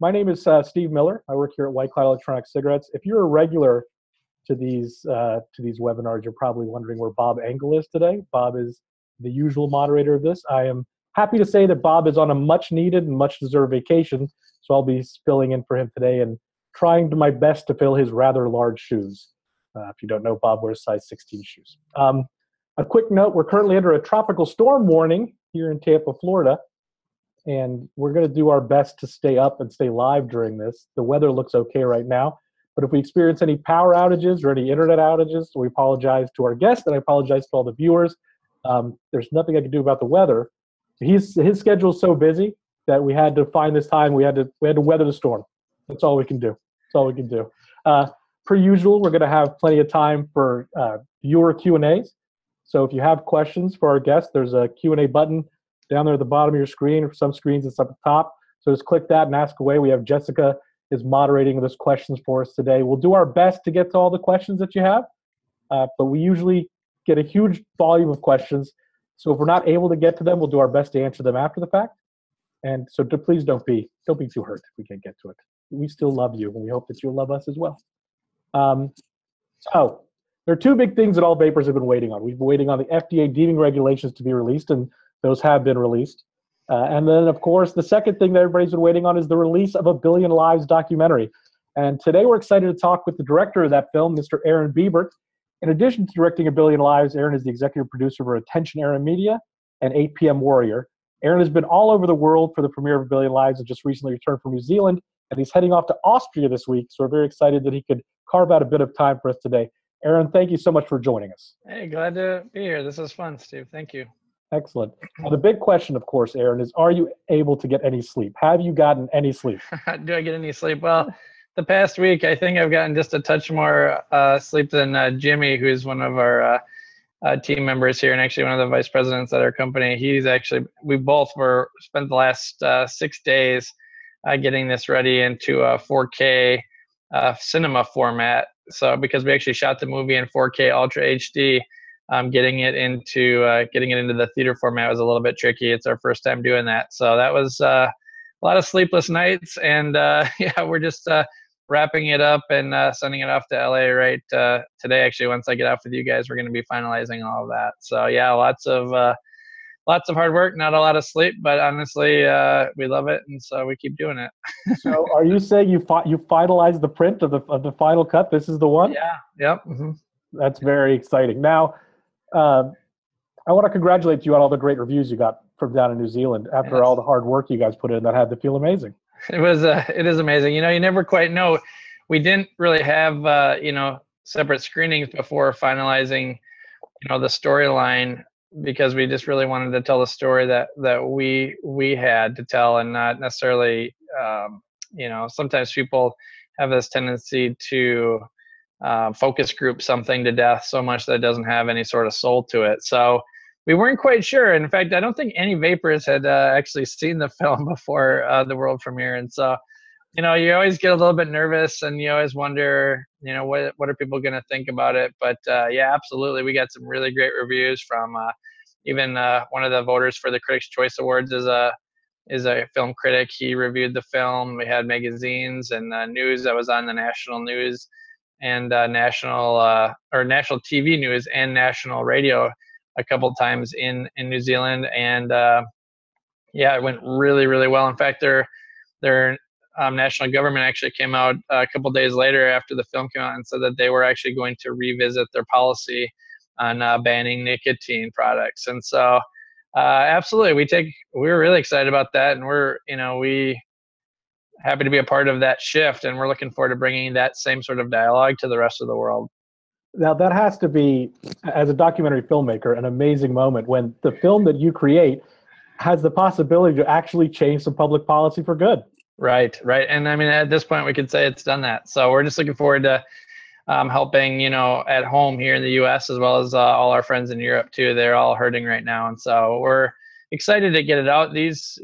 My name is Steve Miller. I work here at White Cloud Electronic Cigarettes. If you're a regular to these webinars, you're probably wondering where Bob Engel is today. Bob is the usual moderator of this. I am happy to say that Bob is on a much needed and much deserved vacation, so I'll be filling in for him today and trying my best to fill his rather large shoes. If you don't know, Bob wears size 16 shoes. A quick note, we're currently under a tropical storm warning here in Tampa, Florida, and we're going to do our best to stay up and stay live during this. The weather looks okay right now, but if we experience any power outages or any internet outages, we apologize to our guests, and I apologize to all the viewers. There's nothing I can do about the weather. His schedule is so busy that we had to find this time. We had to weather the storm. That's all we can do. That's all we can do. Per usual, we're going to have plenty of time for viewer Q&As. So if you have questions for our guests, there's a Q&A button down there at the bottom of your screen. For some screens, it's up at the top. So just click that and ask away. We have Jessica is moderating those questions for us today. We'll do our best to get to all the questions that you have, but we usually get a huge volume of questions. So if we're not able to get to them, we'll do our best to answer them after the fact. And so please don't be too hurt if we can't get to it. We still love you, and we hope that you'll love us as well. So there are two big things that all vapors have been waiting on. We've been waiting on the FDA deeming regulations to be released, and those have been released. And then, of course, the second thing that everybody's been waiting on is the release of A Billion Lives documentary. And today we're excited to talk with the director of that film, Mr. Aaron Biebert. In addition to directing A Billion Lives, Aaron is the executive producer for Attention Aaron Media and 8 PM Warrior. Aaron has been all over the world for the premiere of A Billion Lives and just recently returned from New Zealand, and he's heading off to Austria this week, so we're very excited that he could carve out a bit of time for us today. Aaron, thank you so much for joining us. Hey, glad to be here. This is fun, Steve. Thank you. Excellent. Now, the big question, of course, Aaron, is are you able to get any sleep? Have you gotten any sleep? Do I get any sleep? Well, the past week, I think I've gotten just a touch more sleep than Jimmy, who's one of our team members here and actually one of the vice presidents at our company. We both spent the last 6 days getting this ready into a 4K cinema format. So because we actually shot the movie in 4K Ultra HD, getting it into the theater format was a little bit tricky. It's our first time doing that, so that was a lot of sleepless nights. And yeah, we're just wrapping it up and sending it off to LA right today. Actually, once I get off with you guys, we're going to be finalizing all of that. So yeah, lots of hard work, not a lot of sleep, but honestly, we love it, and so we keep doing it. So, are you saying you finalized the print of the final cut? This is the one? Yeah. Yep. Mm-hmm. That's very exciting. Now, I want to congratulate you on all the great reviews you got from down in New Zealand after all the hard work you guys put in. That had to feel amazing. It is amazing. You never quite know. We didn't really have separate screenings before finalizing the storyline, because we just really wanted to tell the story that we had to tell, and not necessarily sometimes people have this tendency to focus group something to death so much that it doesn't have any sort of soul to it. So we weren't quite sure. In fact, I don't think any vapors had actually seen the film before the world premiere. And so, you always get a little bit nervous, and you always wonder, what are people going to think about it? But yeah, absolutely. We got some really great reviews from even one of the voters for the Critics' Choice Awards is a film critic. He reviewed the film. We had magazines and news that was on the national news and national TV news and national radio a couple times in New Zealand. And yeah, it went really, really well. In fact, their national government actually came out a couple days later after the film came out and said that they were actually going to revisit their policy on banning nicotine products. And so absolutely, we're really excited about that, and we're happy to be a part of that shift, and we're looking forward to bringing that same sort of dialogue to the rest of the world. Now, that has to be, as a documentary filmmaker, an amazing moment when the film that you create has the possibility to actually change some public policy for good. Right. And I mean, at this point, we could say it's done that. So we're just looking forward to helping, at home here in the U.S. as well as all our friends in Europe too. They're all hurting right now, and so we're excited to get it out.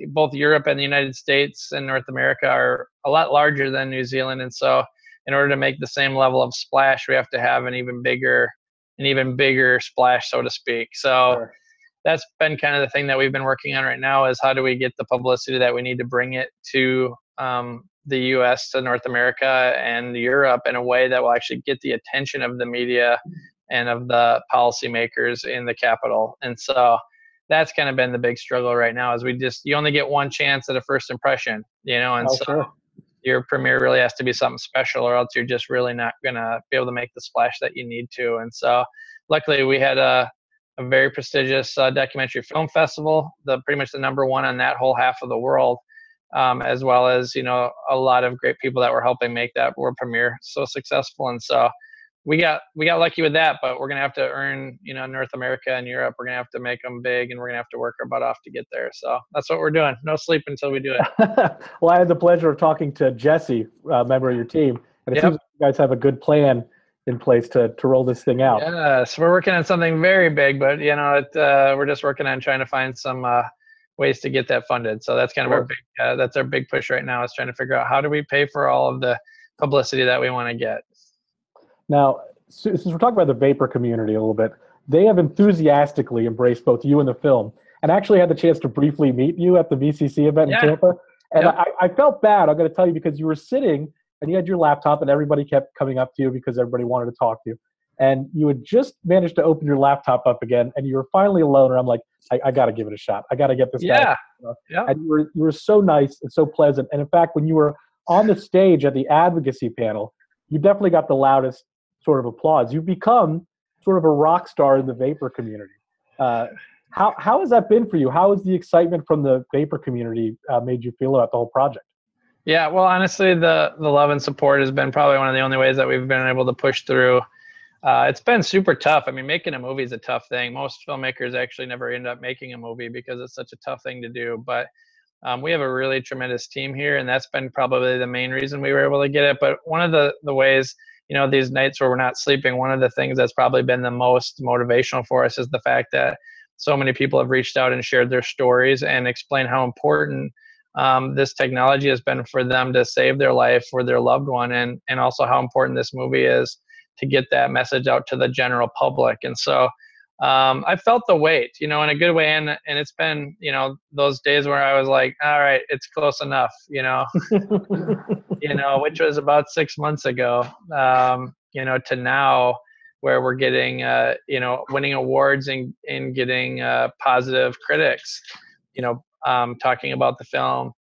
Both Europe and the United States and North America are a lot larger than New Zealand, and so in order to make the same level of splash, we have to have an even bigger splash, so to speak. So sure. That's been kind of the thing that we've been working on right now, is how do we get the publicity that we need to bring it to the U.S. to North America and Europe in a way that will actually get the attention of the media and of the policymakers in the capital. And so that's kind of been the big struggle right now, is you only get one chance at a first impression, and Oh, so sure. your premiere really has to be something special, or else you're just really not going to be able to make the splash that you need to. And so luckily we had a very prestigious documentary film festival, pretty much the number one on that whole half of the world, as well as, a lot of great people that were helping make that world premiere so successful. And so we got lucky with that, but we're going to have to earn, North America and Europe. We're going to have to make them big, and we're going to have to work our butt off to get there. So that's what we're doing. No sleep until we do it. Well, I had the pleasure of talking to Jesse, a member of your team, and it seems like you guys have a good plan in place to roll this thing out. Yes, we're working on something very big, but we're just working on trying to find some ways to get that funded. So that's kind of our big that's our big push right now, is trying to figure out how do we pay for all of the publicity that we want to get. Now, since we're talking about the vapor community a little bit, they have enthusiastically embraced both you and the film, and actually had the chance to briefly meet you at the VCC event in Tampa. And I felt bad, I'm going to tell you, because you were sitting and you had your laptop and everybody kept coming up to you because everybody wanted to talk to you. And you had just managed to open your laptop up again, and you were finally alone. And I'm like, I got to give it a shot. I got to get this guy. And you were so nice and so pleasant. And in fact, when you were on the stage at the advocacy panel, you definitely got the loudest sort of applause. You've become sort of a rock star in the vapor community. How has that been for you? How has the excitement from the vapor community made you feel about the whole project? Yeah, well, honestly, the love and support has been probably one of the only ways that we've been able to push through. It's been super tough. I mean, making a movie is a tough thing. Most filmmakers actually never end up making a movie because it's such a tough thing to do. But we have a really tremendous team here, and that's been probably the main reason we were able to get it. But one of the ways, these nights where we're not sleeping, one of the things that's probably been the most motivational for us is the fact that so many people have reached out and shared their stories and explained how important this technology has been for them to save their life or their loved one, and also how important this movie is to get that message out to the general public. And so I felt the weight, in a good way. And it's been, those days where I was like, all right, it's close enough, which was about 6 months ago, to now, where we're getting, winning awards and getting positive critics, talking about the film.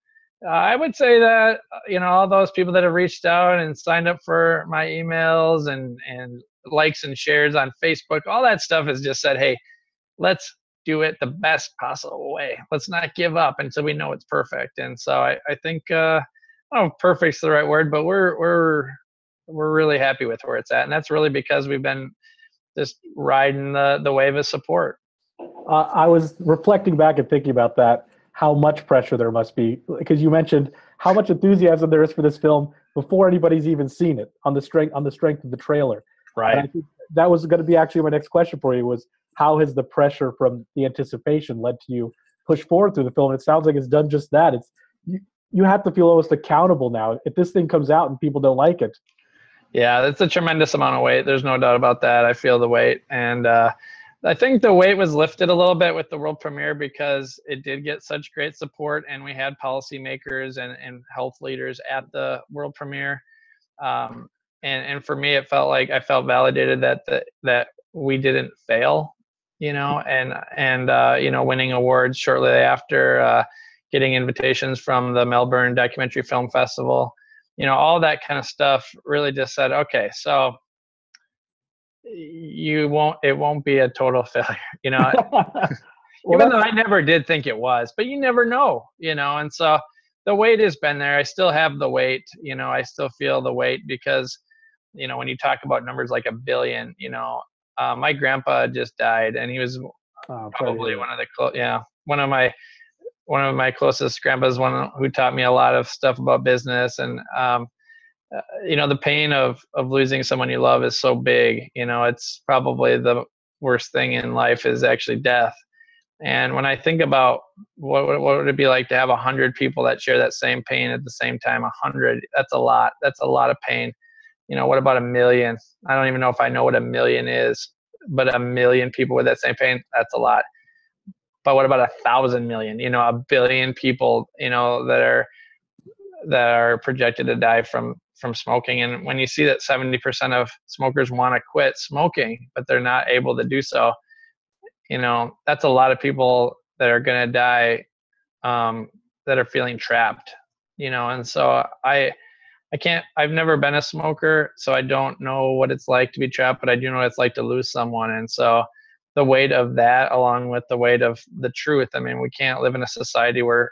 I would say that, all those people that have reached out and signed up for my emails and likes and shares on Facebook, all that stuff has just said, hey, let's do it the best possible way. Let's not give up until we know it's perfect. And so I think, I don't know if perfect's the right word, but we're really happy with where it's at. And that's really because we've been just riding the wave of support. I was reflecting back and thinking about that, how much pressure there must be, because you mentioned how much enthusiasm there is for this film before anybody's even seen it, on the strength of the trailer. Right. And I think that was going to be actually my next question for you, was how has the pressure from the anticipation led to you push forward through the film? And it sounds like it's done just that. It's you have to feel almost accountable now if this thing comes out and people don't like it. Yeah, that's a tremendous amount of weight. There's no doubt about that. I feel the weight. And I think the weight was lifted a little bit with the world premiere because it did get such great support, and we had policymakers and health leaders at the world premiere. And for me, it felt like I felt validated that we didn't fail, and winning awards shortly after, getting invitations from the Melbourne Documentary Film Festival, all that kind of stuff really just said, okay, so it won't be a total failure, Well, even though I never did think it was, but you never know, and so the weight has been there. I still have the weight, I still feel the weight because, when you talk about numbers like 1 billion, my grandpa just died, and he was probably one of my closest grandpas, one who taught me a lot of stuff about business. And the pain of losing someone you love is so big. It's probably the worst thing in life is actually death. And when I think about what would it be like to have 100 people that share that same pain at the same time, 100, that's a lot. That's a lot of pain. What about 1 million? I don't even know if I know what 1 million is, but 1 million people with that same pain, that's a lot. But what about 1,000 million? 1 billion people, that are that are projected to die from smoking. And when you see that 70% of smokers want to quit smoking, but they're not able to do so, that's a lot of people that are going to die, that are feeling trapped, and so I've never been a smoker, so I don't know what it's like to be trapped, but I do know what it's like to lose someone. And so the weight of that, along with the weight of the truth, I mean, we can't live in a society where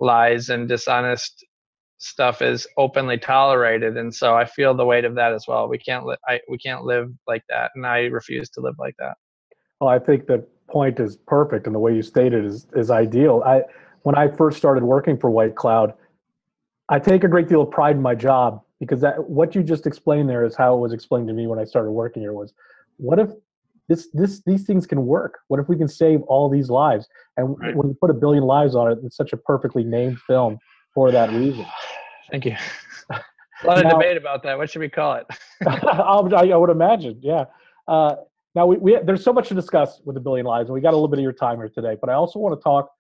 lies and dishonest stuff is openly tolerated. And so I feel the weight of that as well. We can't live like that. And I refuse to live like that. Well, I think the point is perfect, and the way you stated is ideal. When I first started working for White Cloud, I take a great deal of pride in my job, because what you just explained there is how it was explained to me when I started working here. Was, what if these things can work? What if we can save all these lives? And Right. when you put 1 billion lives on it, it's such a perfectly named film for that reason. Thank you. A lot of debate about that. What should we call it? I would imagine, yeah. Now there's so much to discuss with 1 billion lives, and we got a little bit of your time here today. But I also want to talk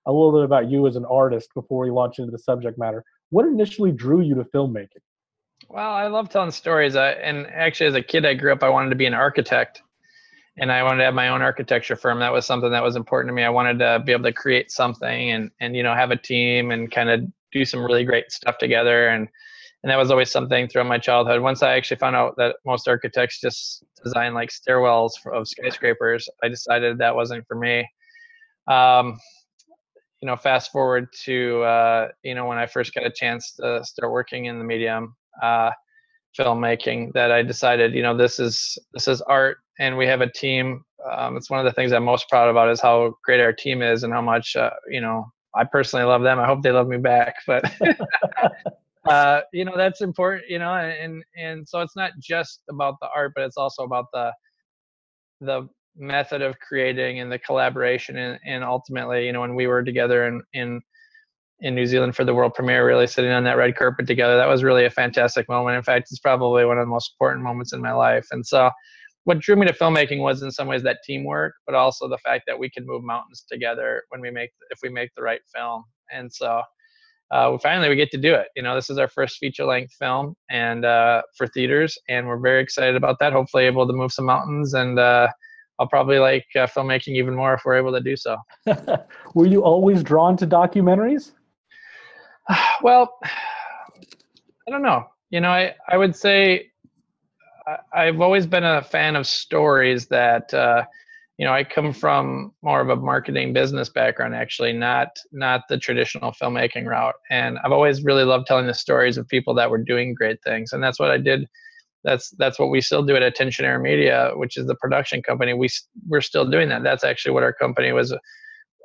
a little bit about you as an artist before we launch into the subject matter. What initially drew you to filmmaking? Well, I love telling stories. And actually, as a kid, I grew up, I wanted to be an architect, and I wanted to have my own architecture firm. That was something that was important to me. I wanted to be able to create something and have a team and kind of do some really great stuff together. And that was always something throughout my childhood. Once I actually found out that most architects just design like stairwells of skyscrapers, I decided that wasn't for me. Fast forward to when I first got a chance to start working in the medium, filmmaking, that I decided, this is art, and we have a team. It's one of the things I'm most proud about, is how great our team is, and how much I personally love them. I hope they love me back, but that's important, and so it's not just about the art, but it's also about the method of creating and the collaboration, and ultimately, when we were together in New Zealand for the world premiere, really sitting on that red carpet together, that was really a fantastic moment. In fact, it's probably one of the most important moments in my life. And so what drew me to filmmaking was, in some ways, that teamwork, but also the fact that we can move mountains together if we make the right film. And so finally we get to do it. This is our first feature-length film, and for theaters, and we're very excited about that. Hopefully able to move some mountains, and I'll probably like filmmaking even more if we're able to do so. Were you always drawn to documentaries? Well, I don't know. I would say I've always been a fan of stories that, I come from more of a marketing business background, actually, not the traditional filmmaking route. And I've always really loved telling the stories of people that were doing great things. And that's what I did. That's what we still do at Attention Air Media, which is the production company. We're still doing that. That's actually what our company was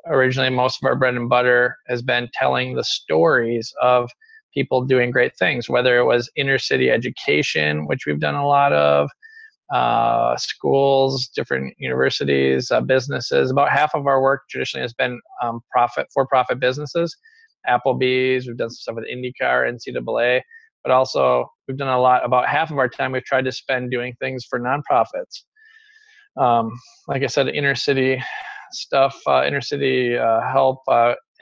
originally. Most of our bread and butter has been telling the stories of people doing great things, whether it was inner city education, which we've done a lot of, schools, different universities, businesses. About half of our work traditionally has been for-profit businesses. Applebee's, we've done some stuff with IndyCar, NCAA, but also we've done a lot. About half of our time we've tried to spend doing things for nonprofits. Like I said, inner city stuff, inner city help,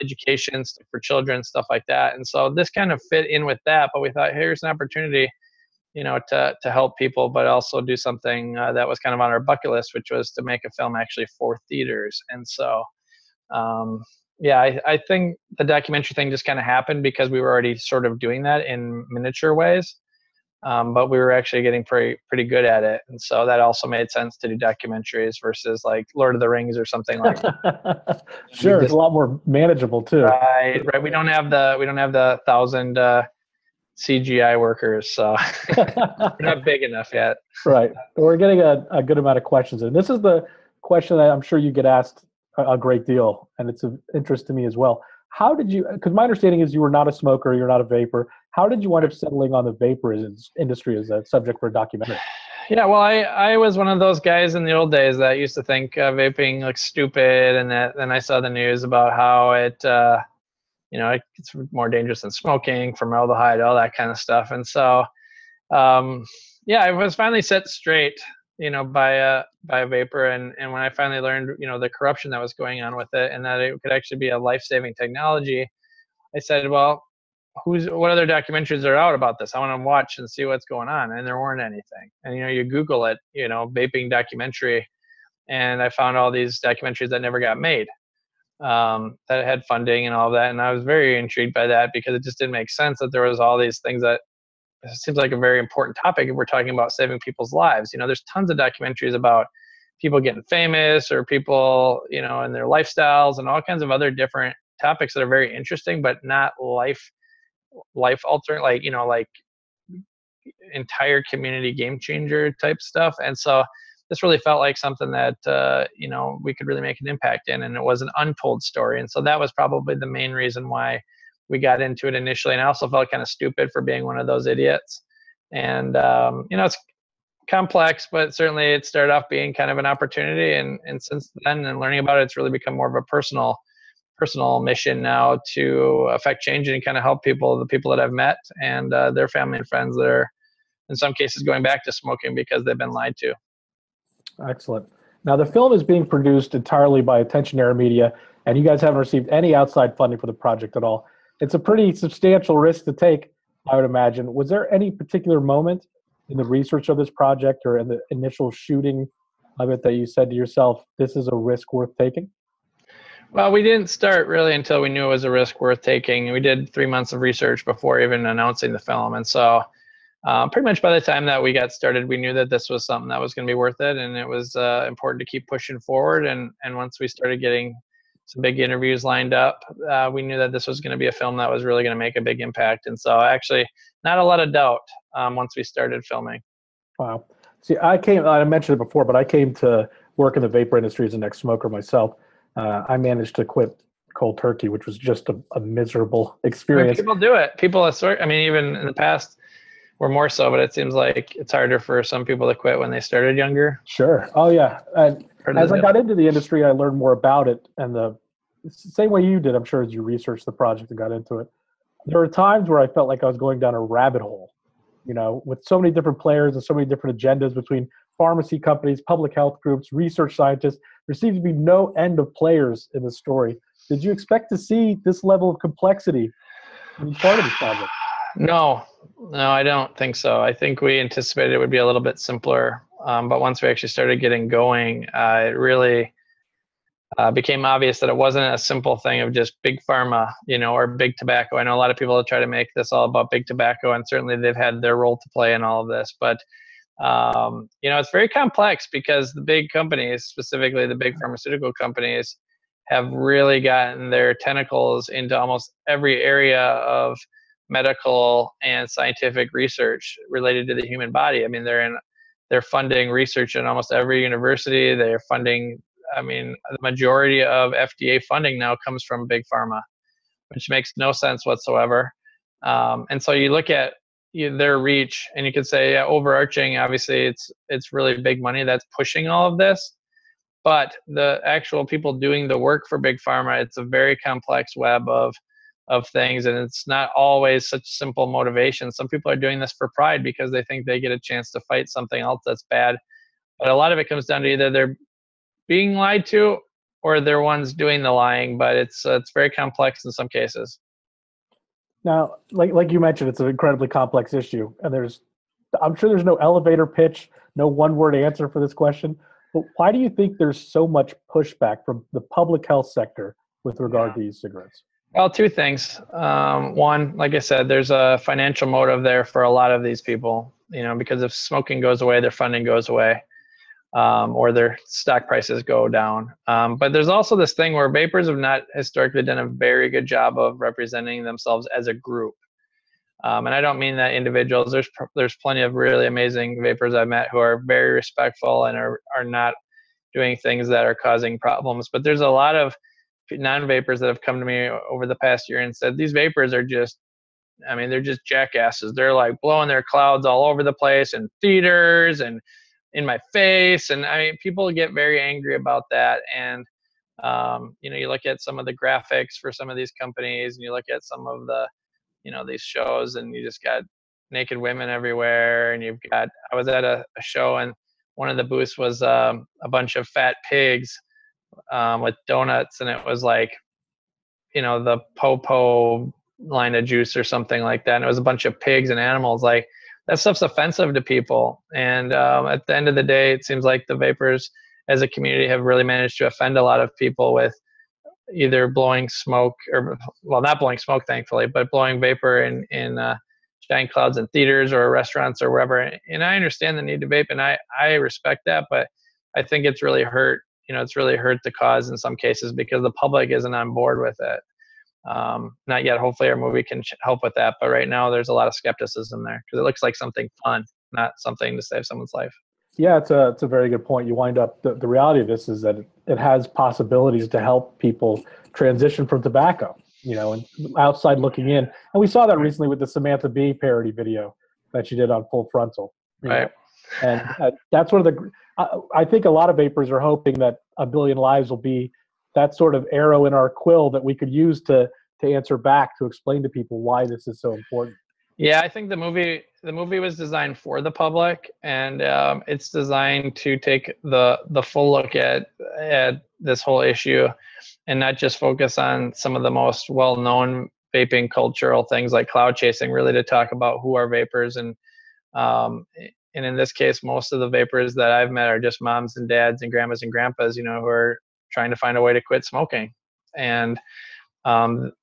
education stuff for children, stuff like that. And so this kind of fit in with that, but we thought, here's an opportunity, to help people, but also do something that was kind of on our bucket list, which was to make a film actually for theaters. And so, I think the documentary thing just kind of happened because we were already sort of doing that in miniature ways. But we were actually getting pretty good at it, and so that also made sense to do documentaries versus like Lord of the Rings or something like that. Sure, it's a lot more manageable too. Right. We don't have the 1,000 CGI workers, so we're not big enough yet. Right. We're getting a good amount of questions, and this is the question that I'm sure you get asked a great deal, and it's of interest to me as well. How did you, because my understanding is you were not a smoker, you're not a vapor. How did you wind up settling on the vapor industry as a subject for a documentary? Yeah, well, I was one of those guys in the old days that used to think vaping looked stupid, and then I saw the news about how it's more dangerous than smoking, formaldehyde, all that kind of stuff. And so, I was finally set straight, by a vapor. And when I finally learned, the corruption that was going on with it, and that it could actually be a life-saving technology, I said, well, what other documentaries are out about this? I want to watch and see what's going on. And there weren't anything. And, you Google it, vaping documentary. And I found all these documentaries that never got made, that had funding and all of that. And I was very intrigued by that because it just didn't make sense that there was all these things that it seems like a very important topic if we're talking about saving people's lives. There's tons of documentaries about people getting famous or people, and their lifestyles and all kinds of other different topics that are very interesting, but not life altering, like entire community game changer type stuff. And so this really felt like something that, we could really make an impact in, and it was an untold story. And so that was probably the main reason why we got into it initially. And I also felt kind of stupid for being one of those idiots. And, it's complex, but certainly it started off being kind of an opportunity. And since then, and learning about it, it's really become more of a personal mission now to affect change and kind of help the people that I've met and their family and friends that are in some cases going back to smoking because they've been lied to. Excellent. Now the film is being produced entirely by Attention Era Media, and you guys haven't received any outside funding for the project at all. It's a pretty substantial risk to take, I would imagine. Was there any particular moment in the research of this project or in the initial shooting of it that you said to yourself, this is a risk worth taking? Well, we didn't start really until we knew it was a risk worth taking. We did 3 months of research before even announcing the film. And so pretty much by the time that we got started, we knew that this was something that was going to be worth it. And it was important to keep pushing forward. And once we started getting some big interviews lined up, we knew that this was going to be a film that was really going to make a big impact. And so actually not a lot of doubt once we started filming. Wow. See, I mentioned it before, but I came to work in the vapor industry as an ex-smoker myself. I managed to quit cold turkey, which was just a miserable experience. People do it. Even in the past, we're more so, but it seems like it's harder for some people to quit when they started younger. Sure. Oh, yeah. And as I got into the industry, I learned more about it. And the same way you did, I'm sure, as you researched the project and got into it. There were times where I felt like I was going down a rabbit hole, with so many different players and so many different agendas between pharmacy companies, public health groups, research scientists. There seems to be no end of players in the story. Did you expect to see this level of complexity when you started this project? No, I don't think so. I think we anticipated it would be a little bit simpler. But once we actually started getting going, it really became obvious that it wasn't a simple thing of just big pharma, or big tobacco. I know a lot of people try to make this all about big tobacco, and certainly they've had their role to play in all of this. But it's very complex because the big companies, specifically the big pharmaceutical companies, have really gotten their tentacles into almost every area of medical and scientific research related to the human body. I mean, they're funding research in almost every university. They're funding, the majority of FDA funding now comes from big pharma, which makes no sense whatsoever. And so you look at their reach, and you could say, overarching, obviously it's really big money that's pushing all of this. But the actual people doing the work for big pharma, it's a very complex web of things, and it's not always such simple motivation. Some people are doing this for pride because they think they get a chance to fight something else that's bad. But a lot of it comes down to either they're being lied to or they're ones doing the lying. But it's very complex in some cases. Now, like you mentioned, it's an incredibly complex issue, and I'm sure there's no elevator pitch, no one-word answer for this question. But why do you think there's so much pushback from the public health sector with regard to e-cigarettes? Well, two things. One, like I said, there's a financial motive there for a lot of these people, because if smoking goes away, their funding goes away, or their stock prices go down. But there's also this thing where vapors have not historically done a very good job of representing themselves as a group. And I don't mean that individuals. There's plenty of really amazing vapors I've met who are very respectful and are not doing things that are causing problems. But there's a lot of non-vapors that have come to me over the past year and said these vapors are they're just jackasses. They're like blowing their clouds all over the place in theaters and in my face. And people get very angry about that. And, you look at some of the graphics for some of these companies, and you look at some of the, these shows, and you just got naked women everywhere. And I was at a show, and one of the booths was a bunch of fat pigs with donuts, and it was like, the po-po line of juice or something like that, and it was a bunch of pigs and animals. Like, that stuff's offensive to people. And at the end of the day, it seems like the vapors as a community have really managed to offend a lot of people with either blowing smoke, or, well, not blowing smoke, thankfully, but blowing vapor in giant clouds in theaters or restaurants or wherever. And I understand the need to vape, and I respect that, but I think it's really hurt. It's really hurt the cause in some cases because the public isn't on board with it. Not yet. Hopefully our movie can help with that. But right now there's a lot of skepticism there because it looks like something fun, not something to save someone's life. Yeah, it's a very good point. You wind up, the reality of this is that it has possibilities to help people transition from tobacco, and outside looking in. And we saw that recently with the Samantha Bee parody video that she did on Full Frontal. Right. And that's sort of I think a lot of vapors are hoping that A Billion Lives will be that sort of arrow in our quill that we could use to answer back, to explain to people why this is so important. Yeah, I think the movie was designed for the public, and it's designed to take the full look at this whole issue, and not just focus on some of the most well-known vaping cultural things like cloud chasing. Really, to talk about who are vapors, and in this case, most of the vapors that I've met are just moms and dads and grandmas and grandpas, who are trying to find a way to quit smoking, and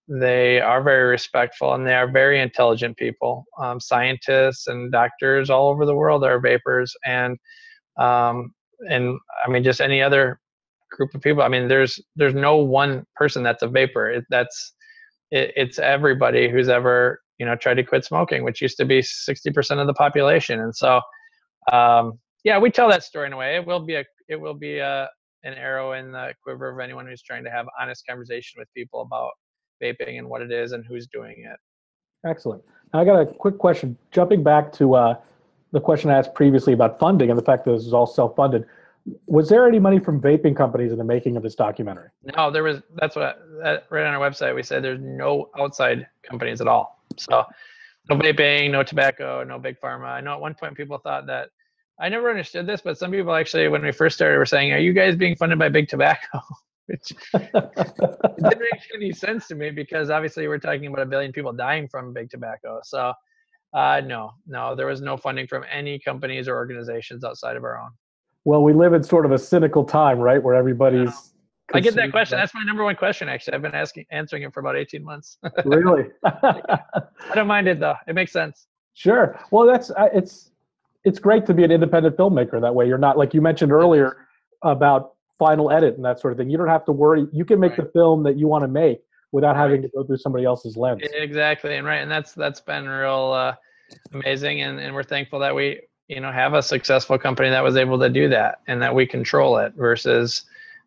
they are very respectful, and they are very intelligent people. Scientists and doctors all over the world are vapors, and I mean, just any other group of people. I mean, there's no one person that's a vapor. It's everybody who's ever tried to quit smoking, which used to be 60% of the population. And so, yeah, we tell that story in a way. It will be an arrow in the quiver of anyone who's trying to have honest conversation with people about vaping and what it is and who's doing it. Excellent. Now I got a quick question. Jumping back to the question I asked previously about funding and the fact that this is all self-funded, was there any money from vaping companies in the making of this documentary? No, there was. That's what right on our website we said there's no outside companies at all. So no vaping, no tobacco, no big pharma. I know at one point people thought that. I never understood this, but some people actually, when we first started, were saying, "Are you guys being funded by big tobacco?" Which it didn't make any sense to me, because obviously we're talking about 1 billion people dying from big tobacco. So no, there was no funding from any companies or organizations outside of our own. Well, we live in sort of a cynical time, right, where everybody's... I get that question. That's my number one question, actually. I've been answering it for about 18 months. Really? I don't mind it, though. It makes sense. Sure. Well, it's great to be an independent filmmaker. That way you're not, like you mentioned earlier, about final edit and that sort of thing. You don't have to worry. You can make the film that you want to make without having to go through somebody else's lens. Exactly. And that's been real amazing. And we're thankful that we, have a successful company that was able to do that, and that we control it versus,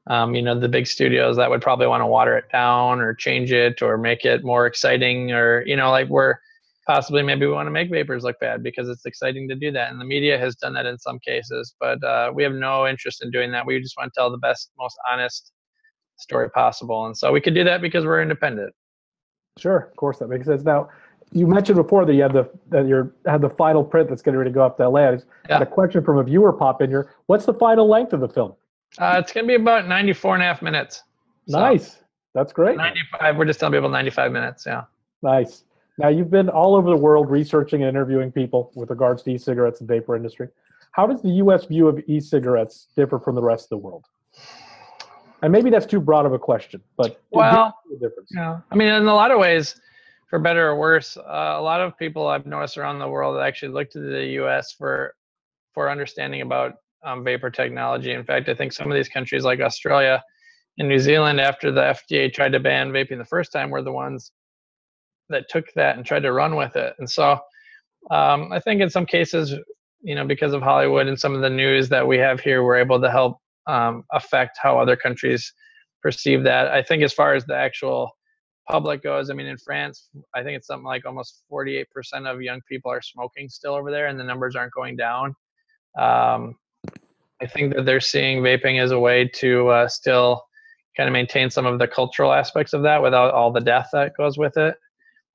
the big studios that would probably want to water it down or change it or make it more exciting, or, like we're possibly, maybe we want to make vapors look bad because it's exciting to do that. And the media has done that in some cases, but we have no interest in doing that. We just want to tell the best, most honest story possible. And so we could do that because we're independent. Sure, of course, that makes sense. Now, you mentioned before that you had the final print that's getting ready to go up to LA. I had a question from a viewer pop in here. What's the final length of the film? It's going to be about 94.5 minutes. Nice. That's great. 95. We're just telling people 95 minutes. Yeah. Nice. Now, you've been all over the world researching and interviewing people with regards to e-cigarettes and vapor industry. How does the U.S. view of e-cigarettes differ from the rest of the world? And maybe that's too broad of a question, but well, difference. Yeah. I mean, in a lot of ways, for better or worse, a lot of people I've noticed around the world actually look to the U.S. for understanding about vapor technology. In fact, I think some of these countries like Australia and New Zealand, after the FDA tried to ban vaping the first time, were the ones that took that and tried to run with it. And so I think in some cases, because of Hollywood and some of the news that we have here, we're able to help affect how other countries perceive that. I think as far as the actual public goes, I mean, in France, I think it's something like almost 48% of young people are smoking still over there, and the numbers aren't going down. I think that they're seeing vaping as a way to still kind of maintain some of the cultural aspects of that without all the death that goes with it.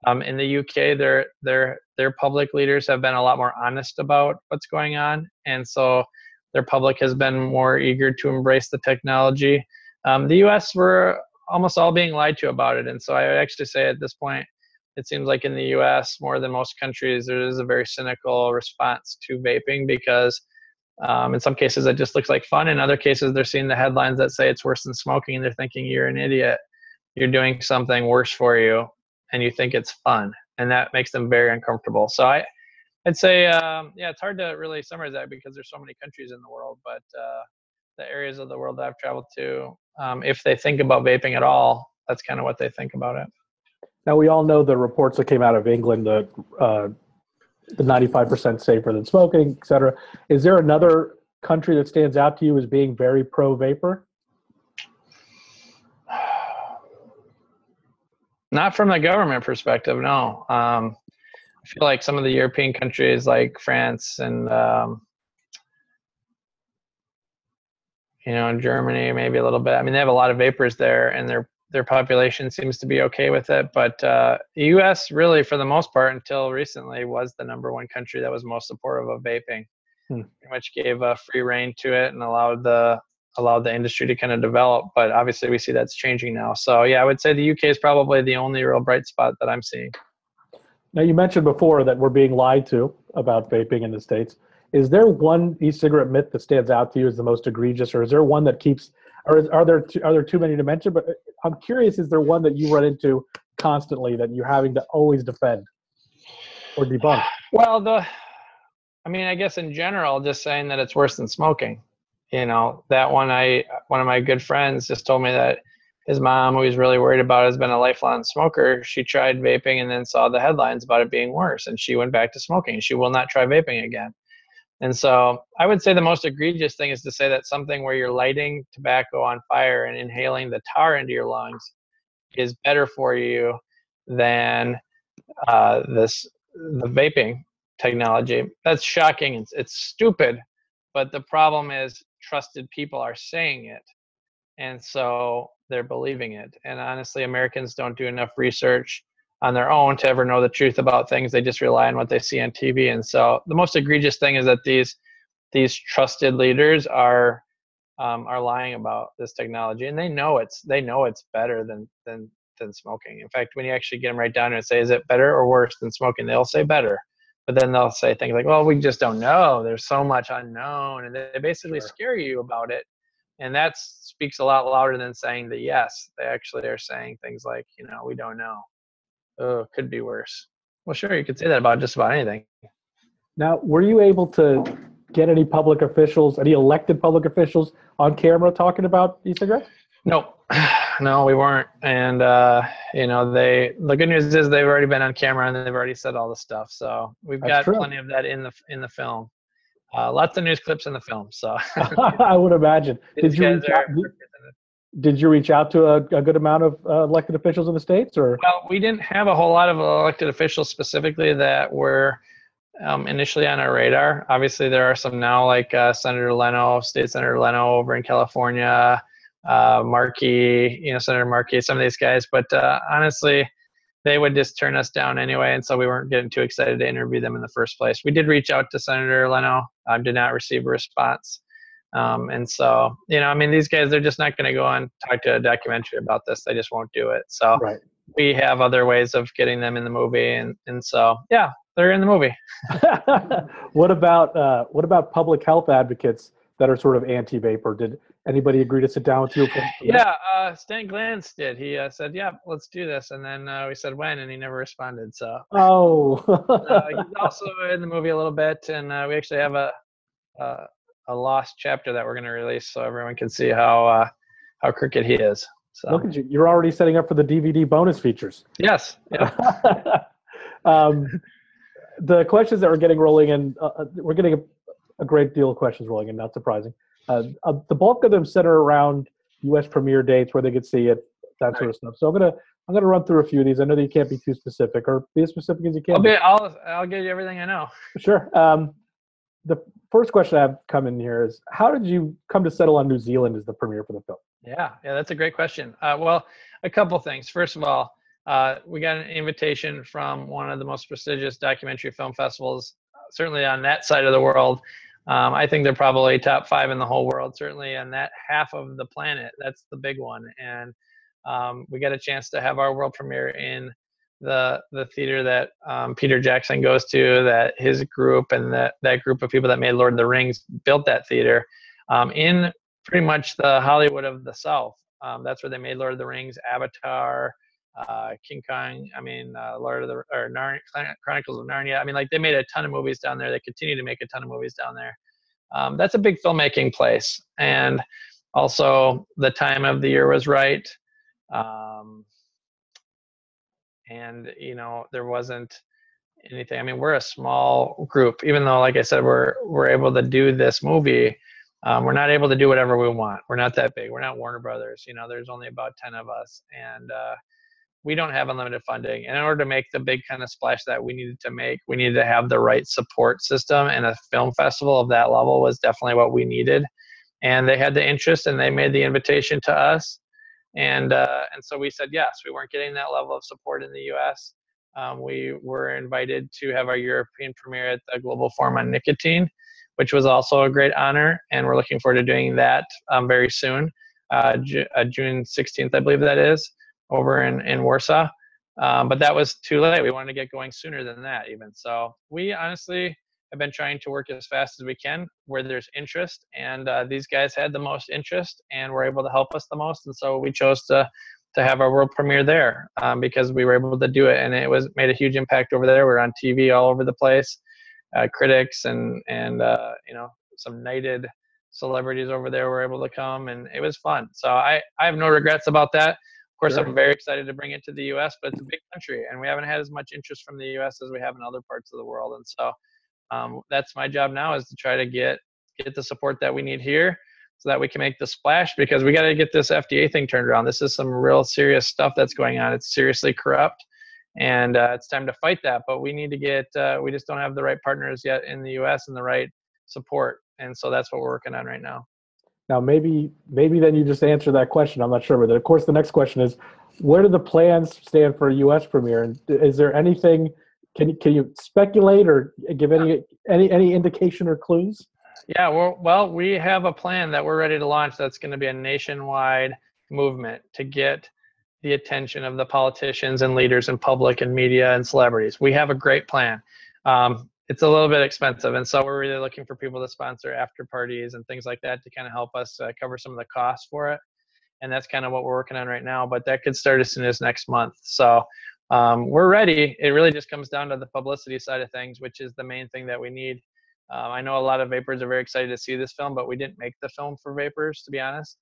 In the UK, their public leaders have been a lot more honest about what's going on, and so their public has been more eager to embrace the technology. The US, we're almost all being lied to about it, and so I would actually say at this point, it seems like in the US, more than most countries, there is a very cynical response to vaping because in some cases it just looks like fun. In other cases, they're seeing the headlines that say it's worse than smoking, and they're thinking you're an idiot. You're doing something worse for you, and you think it's fun, and that makes them very uncomfortable. So I'd say, yeah, it's hard to really summarize that because there's so many countries in the world, but the areas of the world that I've traveled to, if they think about vaping at all, that's kind of what they think about it. Now, we all know the reports that came out of England, the 95% safer than smoking, et cetera. Is there another country that stands out to you as being very pro-vapor? Not from the government perspective, no. I feel like some of the European countries like France and Germany, maybe a little bit. I mean, they have a lot of vapors there, and their population seems to be okay with it. But the U.S. really, for the most part, until recently, was the #1 country that was most supportive of vaping. Pretty much gave free rein to it and allowed the industry to kind of develop. But obviously, we see that's changing now. So yeah, I would say the UK is probably the only real bright spot that I'm seeing. Now, you mentioned before that we're being lied to about vaping in the States. Is there one e-cigarette myth that stands out to you as the most egregious, or is there one that keeps, or are there too many to mention? But I'm curious, is there one that you run into constantly that you're having to always defend or debunk? Well, I guess in general, just saying that it's worse than smoking. That one of my good friends just told me that his mom, who he's really worried about, has been a lifelong smoker. She tried vaping and then saw the headlines about it being worse, and she went back to smoking. She will not try vaping again. And so I would say the most egregious thing is to say that something where you're lighting tobacco on fire and inhaling the tar into your lungs is better for you than the vaping technology. That's shocking. It's stupid. But the problem is trusted people are saying it. And so they're believing it. And honestly, Americans don't do enough research on their own to ever know the truth about things. They just rely on what they see on TV. And so the most egregious thing is that these trusted leaders are lying about this technology, and they know it's better than smoking. In fact, when you actually get them right down and say, is it better or worse than smoking? They'll say better, but then they'll say things like, well, we just don't know. There's so much unknown, and they basically scare you about it. And that speaks a lot louder than saying that yes, they actually are saying things like, we don't know. Oh, could be worse. Well, sure, you could say that about just about anything. Now, were you able to get any elected public officials on camera talking about e-cigarettes? No, we weren't. And, the good news is they've already been on camera and they've already said all the stuff. So we've got plenty of that in the film. Lots of news clips in the film. So I would imagine. Did you reach out to a good amount of elected officials in the States, or? Well, we didn't have a whole lot of elected officials specifically that were initially on our radar. Obviously, there are some now, like Senator Leno, State Senator Leno over in California, Markey, Senator Markey, some of these guys. But honestly, they would just turn us down anyway, and so we weren't getting too excited to interview them in the first place. We did reach out to Senator Leno, did not receive a response. And so, these guys, they're just not going to go and talk to a documentary about this. They just won't do it. So we have other ways of getting them in the movie. And so, yeah, they're in the movie. What about public health advocates that are sort of anti-vapor? Did anybody agree to sit down with you? Yeah, Stan Glantz did. He said, yeah, let's do this. And then we said when, and he never responded. So he's also in the movie a little bit. And we actually have a lost chapter that we're going to release so everyone can see how crooked he is. So look at you. You're already setting up for the DVD bonus features. Yes. Yeah. The questions that we're getting rolling in, we're getting a great deal of questions rolling in, not surprising. The bulk of them center around U.S. premiere dates, where they could see it, that sort of stuff. So I'm gonna run through a few of these. I know that you can't be too specific, or be as specific as you can. I'll give you everything I know. Sure. The first question I have come in here is, how did you come to settle on New Zealand as the premiere for the film? Yeah, that's a great question. Well, a couple things. First of all, we got an invitation from one of the most prestigious documentary film festivals, certainly on that side of the world. I think they're probably top 5 in the whole world, certainly on that half of the planet. That's the big one. And we got a chance to have our world premiere in the theater that Peter Jackson goes to, that his group and that group of people that made Lord of the Rings built that theater in pretty much the Hollywood of the South. That's where they made Lord of the Rings, Avatar, King Kong. I mean, Chronicles of Narnia. I mean, like they made a ton of movies down there. They continue to make a ton of movies down there. That's a big filmmaking place, and also the time of the year was right. And there wasn't anything. I mean, we're a small group, even though, like I said, we're able to do this movie. We're not able to do whatever we want. We're not that big. We're not Warner Brothers. There's only about 10 of us, and we don't have unlimited funding. And in order to make the big kind of splash that we needed to make, we needed to have the right support system, and a film festival of that level was definitely what we needed. And they had the interest, and they made the invitation to us. And so we said yes. We weren't getting that level of support in the U.S. We were invited to have our European premiere at the Global Forum on Nicotine, which was also a great honor, and we're looking forward to doing that very soon, June 16th, I believe that is, over in Warsaw. But that was too late. We wanted to get going sooner than that even. So we honestly have been trying to work as fast as we can where there's interest, and these guys had the most interest and were able to help us the most, and so we chose to have our world premiere there because we were able to do it, and it made a huge impact over there. We're on TV all over the place, critics and some knighted celebrities over there were able to come, and it was fun. So I have no regrets about that. Of course, sure. I'm very excited to bring it to the U.S., but it's a big country, and we haven't had as much interest from the U.S. as we have in other parts of the world, and so that's my job now, is to try to get the support that we need here so that we can make the splash, because we got to get this FDA thing turned around. This is some real serious stuff that's going on. It's seriously corrupt, and it's time to fight that. But we need to get, we just don't have the right partners yet in the U.S. and the right support. And so that's what we're working on right now. Now, maybe then you just answer that question. I'm not sure. But of course, the next question is, where do the plans stand for a U.S. premiere? And is there anything, can you speculate or give any indication or clues? Yeah, well, we have a plan that we're ready to launch that's going to be a nationwide movement to get the attention of the politicians and leaders in public and media and celebrities. We have a great plan. It's a little bit expensive, and so we're really looking for people to sponsor after parties and things like that to kind of help us cover some of the costs for it. And that's kind of what we're working on right now, but that could start as soon as next month. So we're ready. It really just comes down to the publicity side of things, which is the main thing that we need. I know a lot of vapors are very excited to see this film, but we didn't make the film for vapors, to be honest.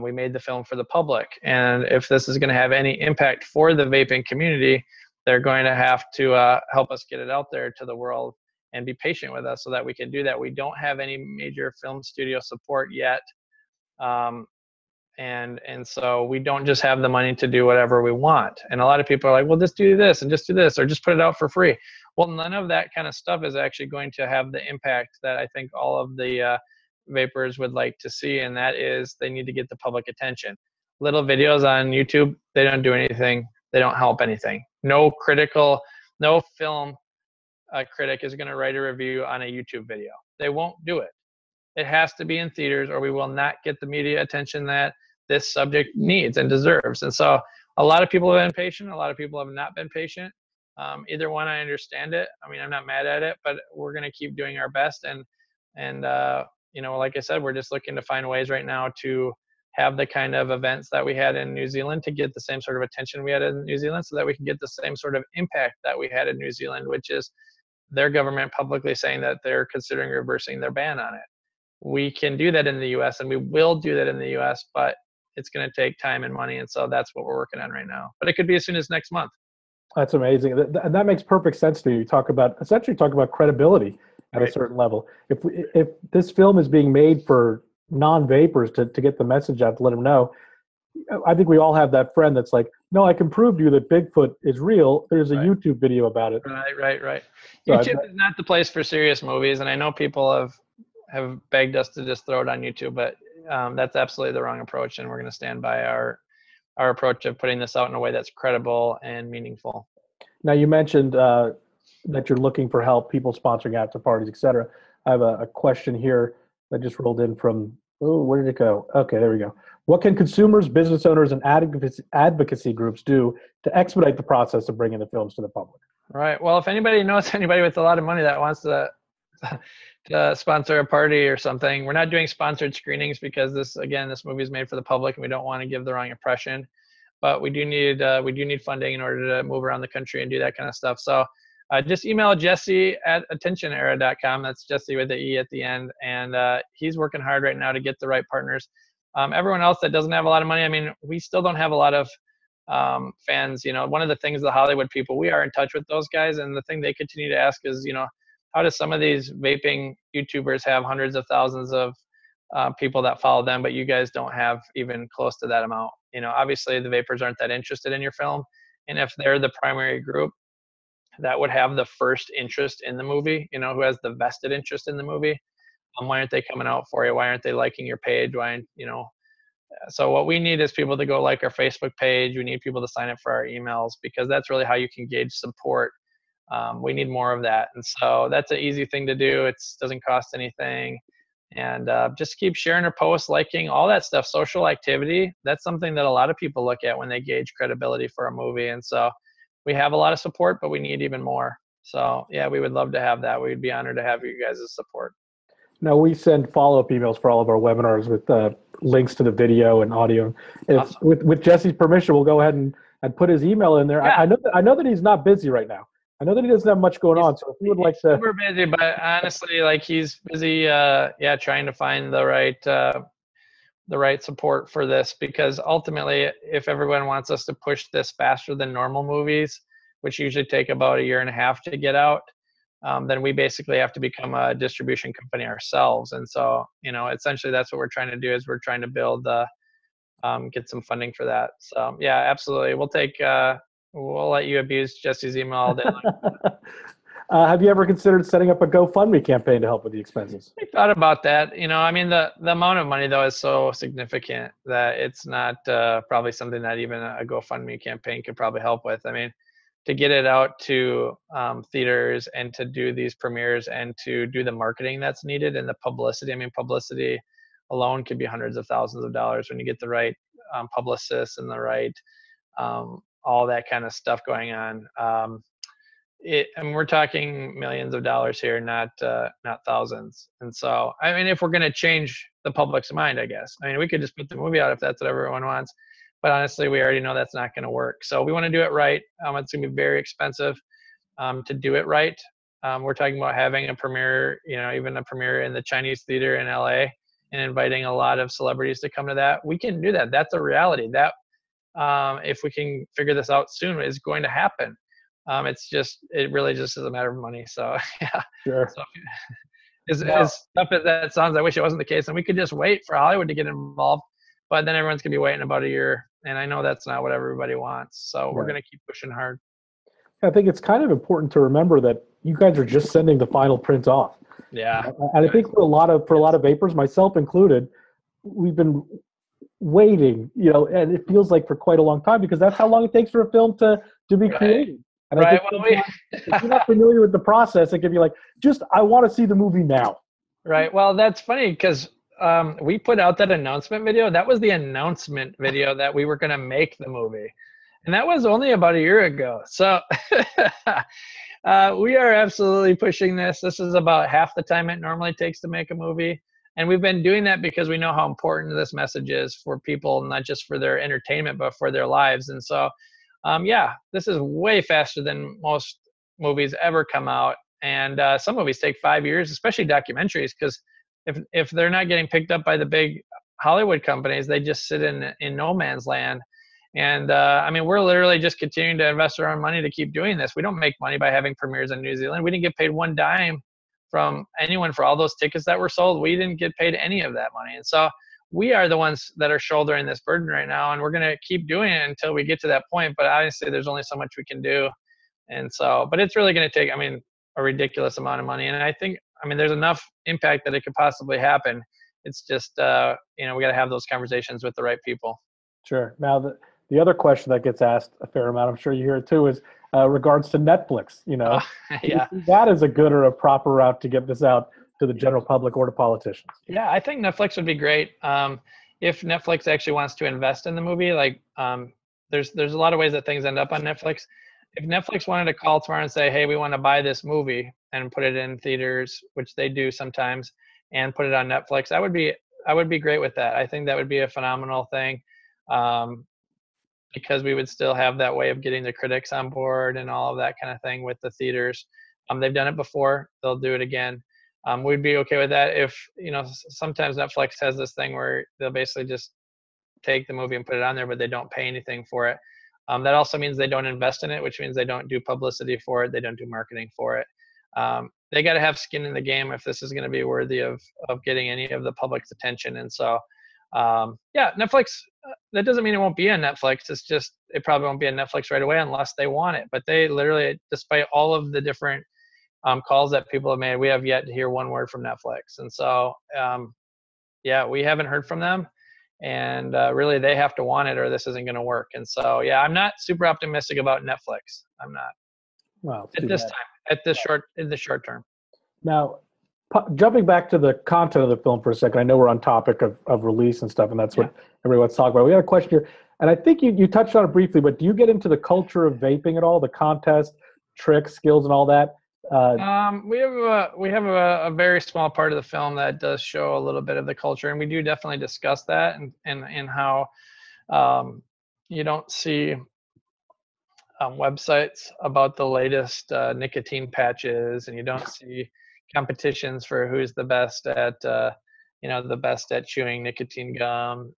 We made the film for the public. And if this is going to have any impact for the vaping community, they're going to have to help us get it out there to the world and be patient with us so that we can do that. We don't have any major film studio support yet. And so we don't just have the money to do whatever we want. And a lot of people are like, well, just do this and just do this, or just put it out for free. Well, none of that kind of stuff is actually going to have the impact that I think all of the vapors would like to see, and that is they need to get the public attention. Little videos on YouTube, they don't do anything. They don't help anything. No film critic is going to write a review on a YouTube video. They won't do it. It has to be in theaters, or we will not get the media attention that this subject needs and deserves. And so a lot of people have been patient. A lot of people have not been patient. Either one, I understand it. I mean, I'm not mad at it, but we're going to keep doing our best. And like I said, we're just looking to find ways right now to have the kind of events that we had in New Zealand to get the same sort of attention we had in New Zealand, so that we can get the same sort of impact that we had in New Zealand, which is their government publicly saying that they're considering reversing their ban on it. We can do that in the U.S., and we will do that in the U.S., but it's going to take time and money, and so that's what we're working on right now. But it could be as soon as next month. That's amazing, and that makes perfect sense to me. You talk about credibility at Right. a certain level. If this film is being made for non-vapors to get the message out, to let them know, I think we all have that friend that's like, no, I can prove to you that Bigfoot is real. There's a Right. YouTube video about it. Right. So YouTube is not the place for serious movies, and I know people have begged us to just throw it on YouTube, but that's absolutely the wrong approach, and we're going to stand by our approach of putting this out in a way that's credible and meaningful. Now, you mentioned that you're looking for help, people sponsoring after parties, et cetera. I have a question here that just rolled in from Oh, where did it go? Okay, there we go. What can consumers, business owners, and advocacy groups do to expedite the process of bringing the films to the public? Right. Well, if anybody knows anybody with a lot of money that wants to sponsor a party or something, we're not doing sponsored screenings because this movie is made for the public, and we don't want to give the wrong impression. But we do need funding in order to move around the country and do that kind of stuff. So just email Jesse at attentionera.com. That's Jesse with the E at the end. And he's working hard right now to get the right partners. Everyone else that doesn't have a lot of money, I mean, we still don't have a lot of fans. One of the things, the Hollywood people, we are in touch with those guys. And the thing they continue to ask is, how do some of these vaping YouTubers have hundreds of thousands of people that follow them, but you guys don't have even close to that amount? Obviously the vapors aren't that interested in your film. And if they're the primary group that would have the first interest in the movie, who has the vested interest in the movie, why aren't they coming out for you? Why aren't they liking your page? So what we need is people to go like our Facebook page. We need people to sign up for our emails, because that's really how you can gauge support. We need more of that. And so that's an easy thing to do. It doesn't cost anything. And just keep sharing our posts, liking, all that stuff. Social activity, that's something that a lot of people look at when they gauge credibility for a movie. And so we have a lot of support, but we need even more. So yeah, we would love to have that. We'd be honored to have you guys' support. Now, we send follow-up emails for all of our webinars with links to the video and audio. Awesome. With Jesse's permission, we'll go ahead and put his email in there. Yeah. I know that he's not busy right now. I know that he doesn't have much going on. So if you would like to, super busy, but honestly, he's busy, trying to find the right support for this, because ultimately, if everyone wants us to push this faster than normal movies, which usually take about 1.5 years to get out, then we basically have to become a distribution company ourselves. And so, essentially that's what we're trying to do, is we're trying to build, get some funding for that. So yeah, absolutely. We'll let you abuse Jesse's email all day long. Have you ever considered setting up a GoFundMe campaign to help with the expenses? We thought about that. The amount of money, though, is so significant that it's not probably something that even a GoFundMe campaign could probably help with. I mean, to get it out to theaters and to do these premieres and to do the marketing that's needed and the publicity. I mean, publicity alone could be hundreds of thousands of dollars when you get the right publicists and the right all that kind of stuff going on. And we're talking millions of dollars here, not thousands. And so, I mean, if we're going to change the public's mind, I guess. I mean, we could just put the movie out if that's what everyone wants. But honestly, we already know that's not going to work. So we want to do it right. It's going to be very expensive to do it right. We're talking about having a premiere, even a premiere in the Chinese theater in LA, and inviting a lot of celebrities to come to that. We can do that. That's a reality. That if we can figure this out soon, is going to happen. It really just is a matter of money. So yeah. Sure. So, as tough as that sounds, I wish it wasn't the case, and we could just wait for Hollywood to get involved. But then everyone's gonna be waiting about 1 year, and I know that's not what everybody wants. So we're gonna keep pushing hard. I think it's kind of important to remember that you guys are just sending the final print off. Yeah. And I think for a lot of vapors, myself included, we've been waiting, and it feels like for quite a long time, because that's how long it takes for a film to be created. And I think if you're not familiar with the process, it can be like, I want to see the movie now. Right. Well, that's funny, because we put out that announcement video. That was the announcement video that we were going to make the movie. And that was only about 1 year ago. So we are absolutely pushing this. This is about half the time it normally takes to make a movie. And we've been doing that because we know how important this message is for people, not just for their entertainment, but for their lives. And so, this is way faster than most movies ever come out. And some movies take 5 years, especially documentaries, because if they're not getting picked up by the big Hollywood companies, they just sit in no man's land. And I mean, we're literally just continuing to invest our own money to keep doing this. We don't make money by having premieres in New Zealand. We didn't get paid one dime from anyone for all those tickets that were sold. We didn't get paid any of that money. And so we are the ones that are shouldering this burden right now, and we're going to keep doing it until we get to that point. But obviously there's only so much we can do. And so, but it's really going to take, a ridiculous amount of money. And I think, there's enough impact that it could possibly happen. It's just, we got to have those conversations with the right people. Sure. Now, the other question that gets asked a fair amount, I'm sure you hear it too, is regards to Netflix. Yeah. That is a good or a proper route to get this out to the general public or to politicians? Yeah, I think Netflix would be great. If Netflix actually wants to invest in the movie, like there's a lot of ways that things end up on Netflix. If Netflix wanted to call tomorrow and say, hey, we want to buy this movie and put it in theaters, which they do sometimes, and put it on Netflix, I would be great with that. I think that would be a phenomenal thing, because we would still have that way of getting the critics on board and all of that kind of thing with the theaters. They've done it before; they'll do it again. We'd be okay with that. If sometimes Netflix has this thing where they'll basically just take the movie and put it on there, but they don't pay anything for it. That also means they don't invest in it, which means they don't do publicity for it. They don't do marketing for it. They got to have skin in the game if this is going to be worthy of getting any of the public's attention. And so, yeah, Netflix, that doesn't mean it won't be on Netflix. It's just, it probably won't be on Netflix right away unless they want it. But they literally, despite all of the different calls that people have made, we have yet to hear one word from Netflix. And so, yeah, we haven't heard from them. And really, they have to want it or this isn't going to work. And so, yeah, I'm not super optimistic about Netflix. I'm not. Well, at this time, in the short term. Now, jumping back to the content of the film for a second, I know we're on topic of release and stuff, and that's what everybody wants to talk about. We got a question here, and I think you touched on it briefly, but do you get into the culture of vaping at all, the contest, tricks, skills, and all that? We have a very small part of the film that does show a little bit of the culture, and we do definitely discuss that and how you don't see websites about the latest nicotine patches, and you don't see competitions for who's the best at chewing nicotine gum.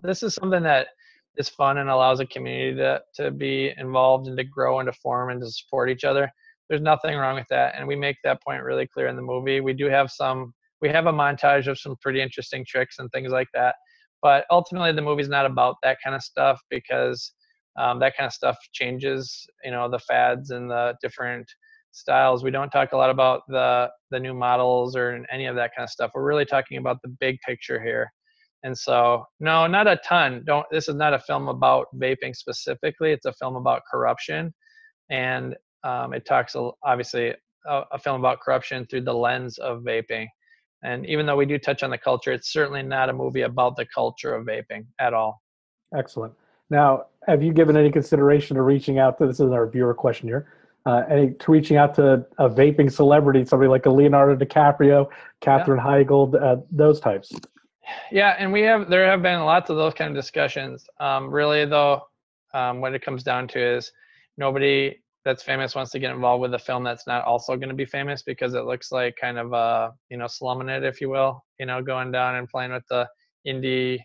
This is something that is fun and allows a community to be involved and to grow and to form and to support each other. There's nothing wrong with that, and we make that point really clear in the movie. We have a montage of some pretty interesting tricks and things like that, but ultimately the movie's not about that kind of stuff, because that kind of stuff changes, the fads and the different styles. We don't talk a lot about the new models or any of that kind of stuff. We're really talking about the big picture here. And so, no, not a ton. This is not a film about vaping specifically. It's a film about corruption. And it talks, obviously, a film about corruption through the lens of vaping. And even though we do touch on the culture, it's certainly not a movie about the culture of vaping at all. Excellent. Now, have you given any consideration to reaching out to, this is our viewer question here, reaching out to a vaping celebrity, somebody like a Leonardo DiCaprio, Katherine Heigl, those types? Yeah, and there have been lots of those kind of discussions. Really, though, what it comes down to is nobody that's famous wants to get involved with a film that's not also going to be famous, because it looks like kind of slumming it, if you will, going down and playing with the indie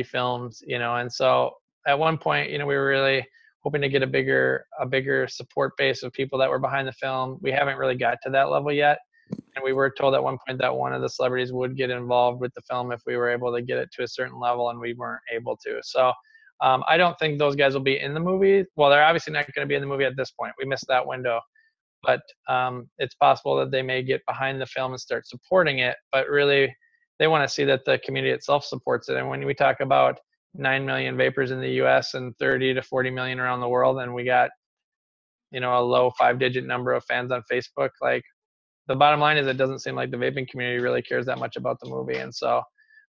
films, and so at one point, we were really hoping to get a bigger support base of people that were behind the film. We haven't really got to that level yet, and we were told at one point that one of the celebrities would get involved with the film if we were able to get it to a certain level, and we weren't able to. So I don't think those guys will be in the movie. Well, they're obviously not going to be in the movie at this point. We missed that window. But it's possible that they may get behind the film and start supporting it. But really, they want to see that the community itself supports it. And when we talk about 9 million vapors in the U.S. and 30 to 40 million around the world, and we got, a low 5-digit number of fans on Facebook, like, the bottom line is it doesn't seem like the vaping community really cares that much about the movie. And so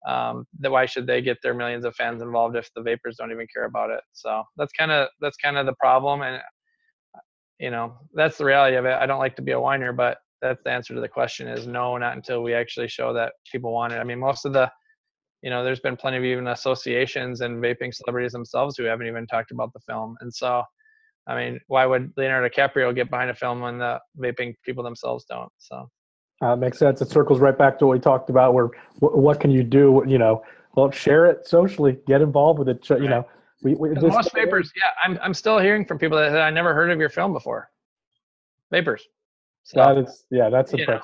why should they get their millions of fans involved if the vapors don't even care about it? So that's kind of the problem. And that's the reality of it. I don't like to be a whiner, but that's the answer to the question is no, not until we actually show that people want it. I mean, most of the there's been plenty of even associations and vaping celebrities themselves who haven't even talked about the film. And so, I mean, why would Leonardo DiCaprio get behind a film when the vaping people themselves don't? So makes sense. It circles right back to what we talked about, where what can you do? Well, share it socially, get involved with it. Right. Most vapors, yeah, I'm still hearing from people that I never heard of your film before. Vapors. So, that's impressive.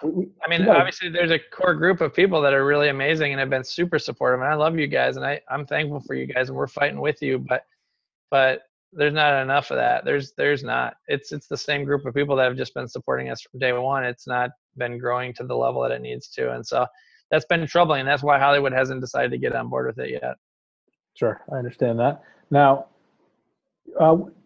Obviously there's a core group of people that are really amazing and have been super supportive, and I love you guys, and I'm thankful for you guys, and we're fighting with you, but there's not enough of that. There's not. It's the same group of people that have just been supporting us from day one. It's not been growing to the level that it needs to, and so that's been troubling. That's why Hollywood hasn't decided to get on board with it yet. Sure, I understand that. Now,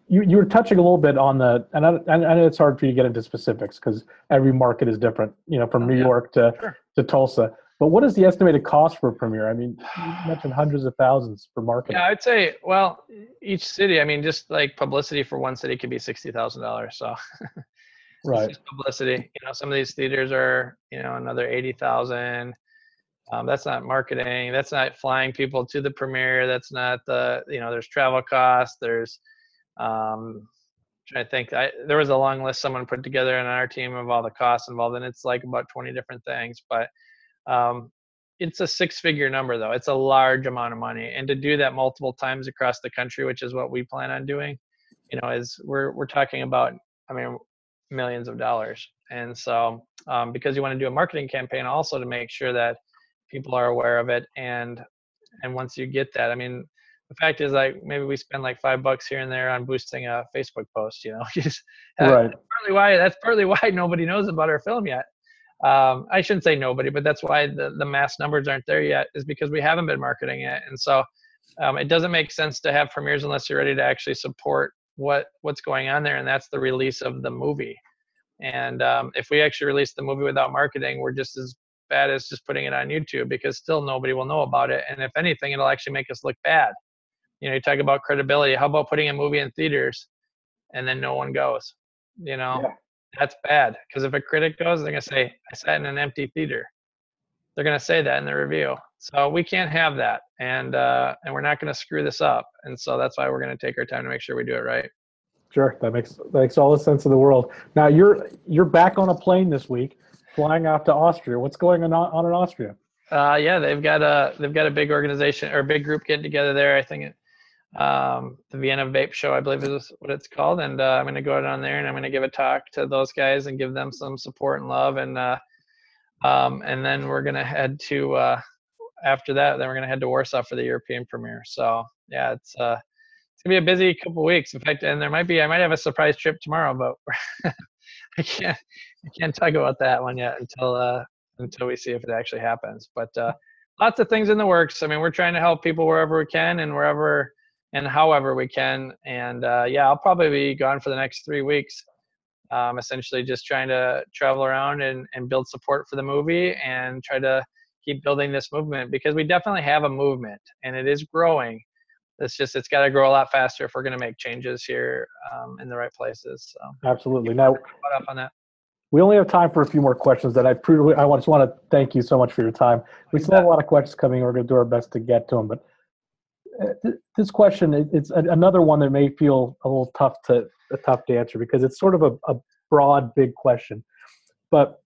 you were touching a little bit on and I know it's hard for you to get into specifics because every market is different, from New Yeah, York to sure. Tulsa. But what is the estimated cost for a premiere? I mean, you mentioned hundreds of thousands for marketing. Yeah, I'd say, well, each city, I mean, just like publicity for one city could be $60,000. So it's Right. just publicity. Some of these theaters are, another 80,000. That's not marketing. That's not flying people to the premiere. That's not there's travel costs. There's, trying to think, there was a long list someone put together on our team of all the costs involved, and it's like about 20 different things. But um, it's a six-figure number, though. It's a large amount of money, and to do that multiple times across the country, which is what we plan on doing, is we're talking about, I mean, millions of dollars. And so, because you want to do a marketing campaign also to make sure that people are aware of it, and once you get that, I mean, the fact is, like, maybe we spend like $5 here and there on boosting a Facebook post. Right. That's partly why nobody knows about our film yet. I shouldn't say nobody, but that's why the mass numbers aren't there yet, is because we haven't been marketing it. And so it doesn't make sense to have premieres unless you're ready to actually support what's going on there, and that's the release of the movie. And if we actually release the movie without marketing, we're just as bad as just putting it on YouTube, because still nobody will know about it. And if anything, it'll actually make us look bad. You talk about credibility. How about putting a movie in theaters and then no one goes? Yeah. That's bad, because if a critic goes, they're going to say, I sat in an empty theater. They're going to say that in the review. So we can't have that. And we're not going to screw this up. And so that's why we're going to take our time to make sure we do it right. Sure, that makes all the sense in the world. Now you're back on a plane this week, flying out to Austria. What's going on in Austria? Yeah, they've got a big organization or a big group getting together there. I think the Vienna Vape Show, I believe, is what it's called. And I'm going to go down there and I'm going to give a talk to those guys and give them some support and love. And then we're going to head to after that. Then we're going to head to Warsaw for the European premiere. So yeah, it's gonna be a busy couple of weeks. In fact, and I might have a surprise trip tomorrow, but I can't talk about that one yet until we see if it actually happens. But lots of things in the works. I mean, we're trying to help people wherever we can and wherever and however we can. And yeah, I'll probably be gone for the next 3 weeks, essentially just trying to travel around and build support for the movie and try to keep building this movement, because we definitely have a movement and it is growing. It's got to grow a lot faster if we're going to make changes here in the right places. So Absolutely. Now, caught up on that. we only have time for a few more questions that I just want to thank you so much for your time. We still have a lot of questions coming. We're going to do our best to get to them. But this question, it's another one that may feel a little tough to answer, because it's sort of a broad, big question. But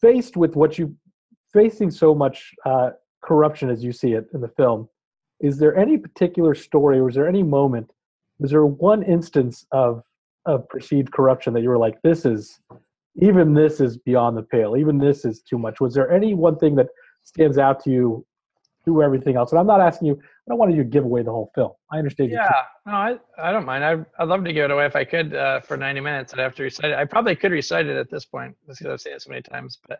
faced with facing so much corruption as you see it in the film, is there any particular story, or is there any moment, was there one instance of perceived corruption that you were like, this is beyond the pale, even this is too much? Was there any one thing that stands out to you through everything else? And I'm not asking you, I don't want you to give away the whole film. I understand. Yeah, no, I don't mind. I'd love to give it away if I could for 90 minutes. I'd have to recite it. I probably could recite it at this point, because I've seen it so many times. But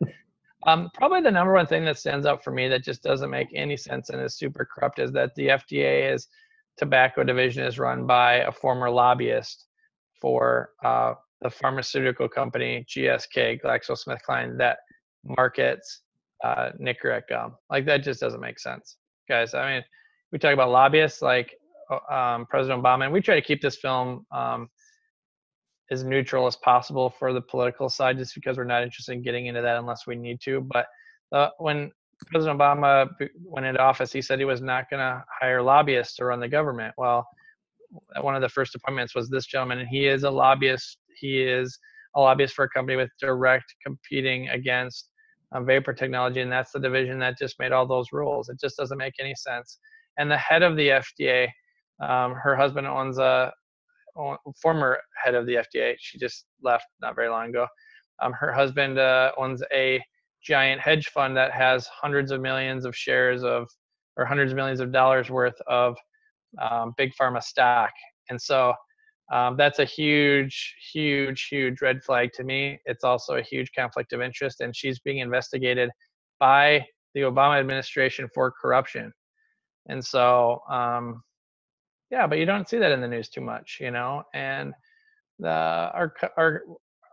probably the number one thing that stands out for me that just doesn't make any sense and is super corrupt is that the FDA's tobacco division is run by a former lobbyist for the pharmaceutical company GSK, GlaxoSmithKline, that markets Nicorette gum. Like, that just doesn't make sense, guys. I mean, we talk about lobbyists like President Obama, and we try to keep this film as neutral as possible for the political side, just because we're not interested in getting into that unless we need to. But when President Obama went into office, he said he was not going to hire lobbyists to run the government. Well, one of the first appointments was this gentleman, and he is a lobbyist. He is a lobbyist for a company with direct competing against vapor technology, and that's the division that just made all those rules. It just doesn't make any sense. And the head of the FDA, her husband owns former head of the FDA. She just left not very long ago. Her husband owns a giant hedge fund that has hundreds of millions of shares or hundreds of millions of dollars worth of big pharma stock. And so that's a huge, huge, huge red flag to me. It's also a huge conflict of interest, and she's being investigated by the Obama administration for corruption. And so Yeah, but you don't see that in the news too much, and the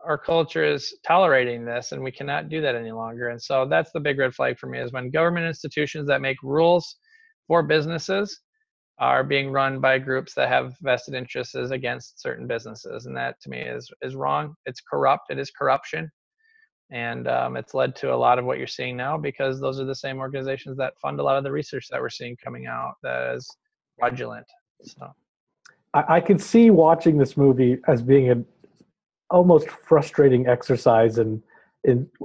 our culture is tolerating this, and we cannot do that any longer. And so that's the big red flag for me, is when government institutions that make rules for businesses are being run by groups that have vested interests against certain businesses, and that to me is wrong. It's corrupt. It is corruption, and it's led to a lot of what you're seeing now, because those are the same organizations that fund a lot of the research that we're seeing coming out that is fraudulent. So I could see watching this movie as being an almost frustrating exercise in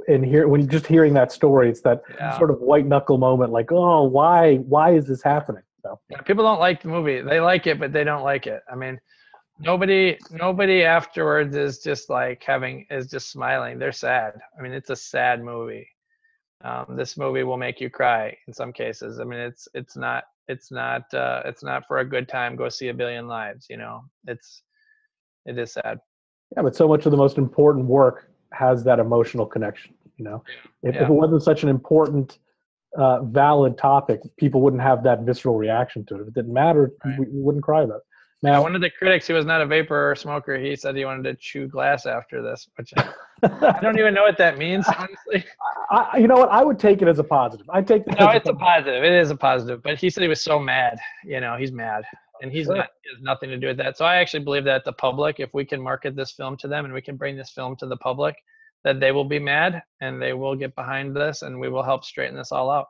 here when just hearing that story. It's that sort of white knuckle moment, like, oh, why is this happening? So yeah, people don't like the movie. They like it, but they don't like it. I mean, nobody afterwards is just like is just smiling. They're sad. I mean, it's a sad movie. This movie will make you cry in some cases. I mean, it's not for a good time. Go see A Billion Lives. It is sad. Yeah, but so much of the most important work has that emotional connection. If it wasn't such an important, valid topic, people wouldn't have that visceral reaction to it. If it didn't matter, Right. we wouldn't cry about it. Now, one of the critics who was not a vapor or smoker, he said he wanted to chew glass after this, which I don't even know what that means, honestly. You know what? I would take it as a positive. I take that. No, it's a positive. It is a positive. But he said he was so mad. He's mad, and he has nothing to do with that. So I actually believe that the public, if we can market this film to them and we can bring this film to the public, that they will be mad and they will get behind this, and we will help straighten this all out.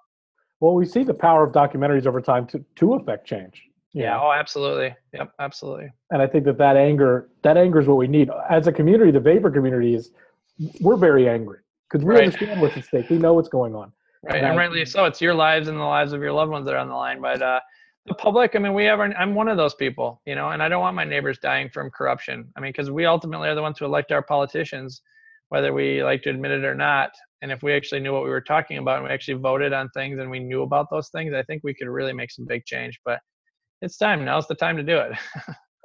Well, we see the power of documentaries over time to affect change. Yeah. Oh, absolutely. Yep. Absolutely. And I think that anger is what we need as a community. The vapor community we're very angry because we understand what's at stake. We know what's going on. Right. And rightly so. It's your lives and the lives of your loved ones that are on the line. But the public, I mean, I'm one of those people, and I don't want my neighbors dying from corruption. I mean, because we ultimately are the ones who elect our politicians, whether we like to admit it or not. And if we actually knew what we were talking about and we actually voted on things and we knew about those things, I think we could really make some big change. But it's time. Now's the time to do it.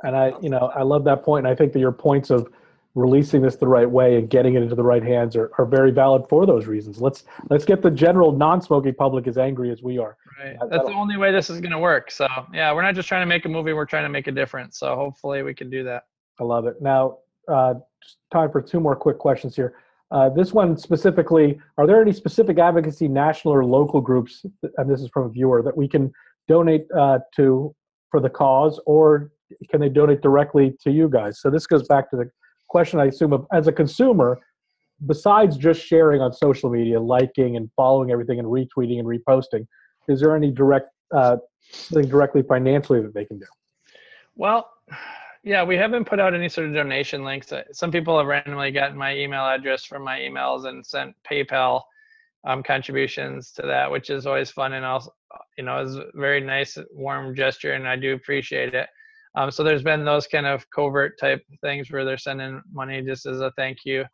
And I love that point. And I think that your points of releasing this the right way and getting it into the right hands are very valid for those reasons. Let's get the general non-smoking public as angry as we are. Right. That's the only way this is going to work. So yeah, we're not just trying to make a movie. We're trying to make a difference. So hopefully we can do that. I love it. Now, just time for two more quick questions here. This one specifically, are there any specific advocacy national or local groups, and this is from a viewer, that we can donate to for the cause, or can they donate directly to you guys? So this goes back to the question, I assume, of, as a consumer, besides just sharing on social media, liking and following everything and retweeting and reposting, is there any something directly financially that they can do? Well, yeah, we haven't put out any sort of donation links. Some people have randomly gotten my email address from my emails and sent PayPal contributions to that, which is always fun, and also, is a very nice, warm gesture, and I do appreciate it. So there's been those kind of covert type things where they're sending money just as a thank you.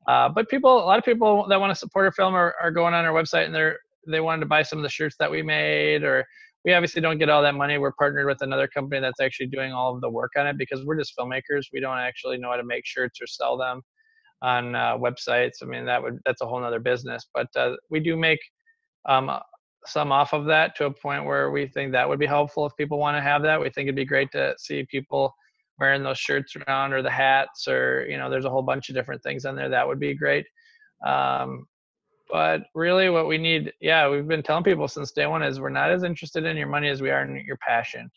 But a lot of people that want to support our film are going on our website, and they wanted to buy some of the shirts that we made, or we obviously don't get all that money. We're partnered with another company that's actually doing all of the work on it, because we're just filmmakers. We don't actually know how to make shirts or sell them on websites. I mean, that's a whole nother business, but we do make some off of that to a point where we think that would be helpful if people want to have that. We think it'd be great to see people wearing those shirts around, or the hats, or there's a whole bunch of different things on there that would be great. But really what we need, we've been telling people since day one, is we're not as interested in your money as we are in your passion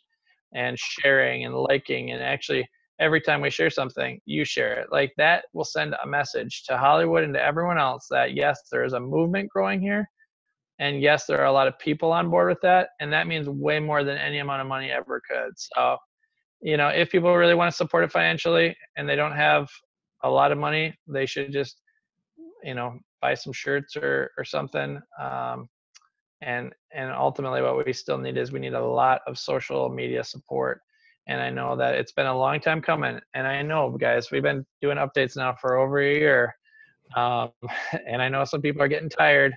and sharing and liking. And actually every time we share something, you share it. Like, that will send a message to Hollywood and to everyone else that yes, there is a movement growing here. And yes, there are a lot of people on board with that. And that means way more than any amount of money ever could. So, if people really want to support it financially and they don't have a lot of money, they should just, buy some shirts or something. And ultimately what we still need is we need a lot of social media support. And I know that it's been a long time coming. And I know, guys, we've been doing updates now for over a year. And I know some people are getting tired.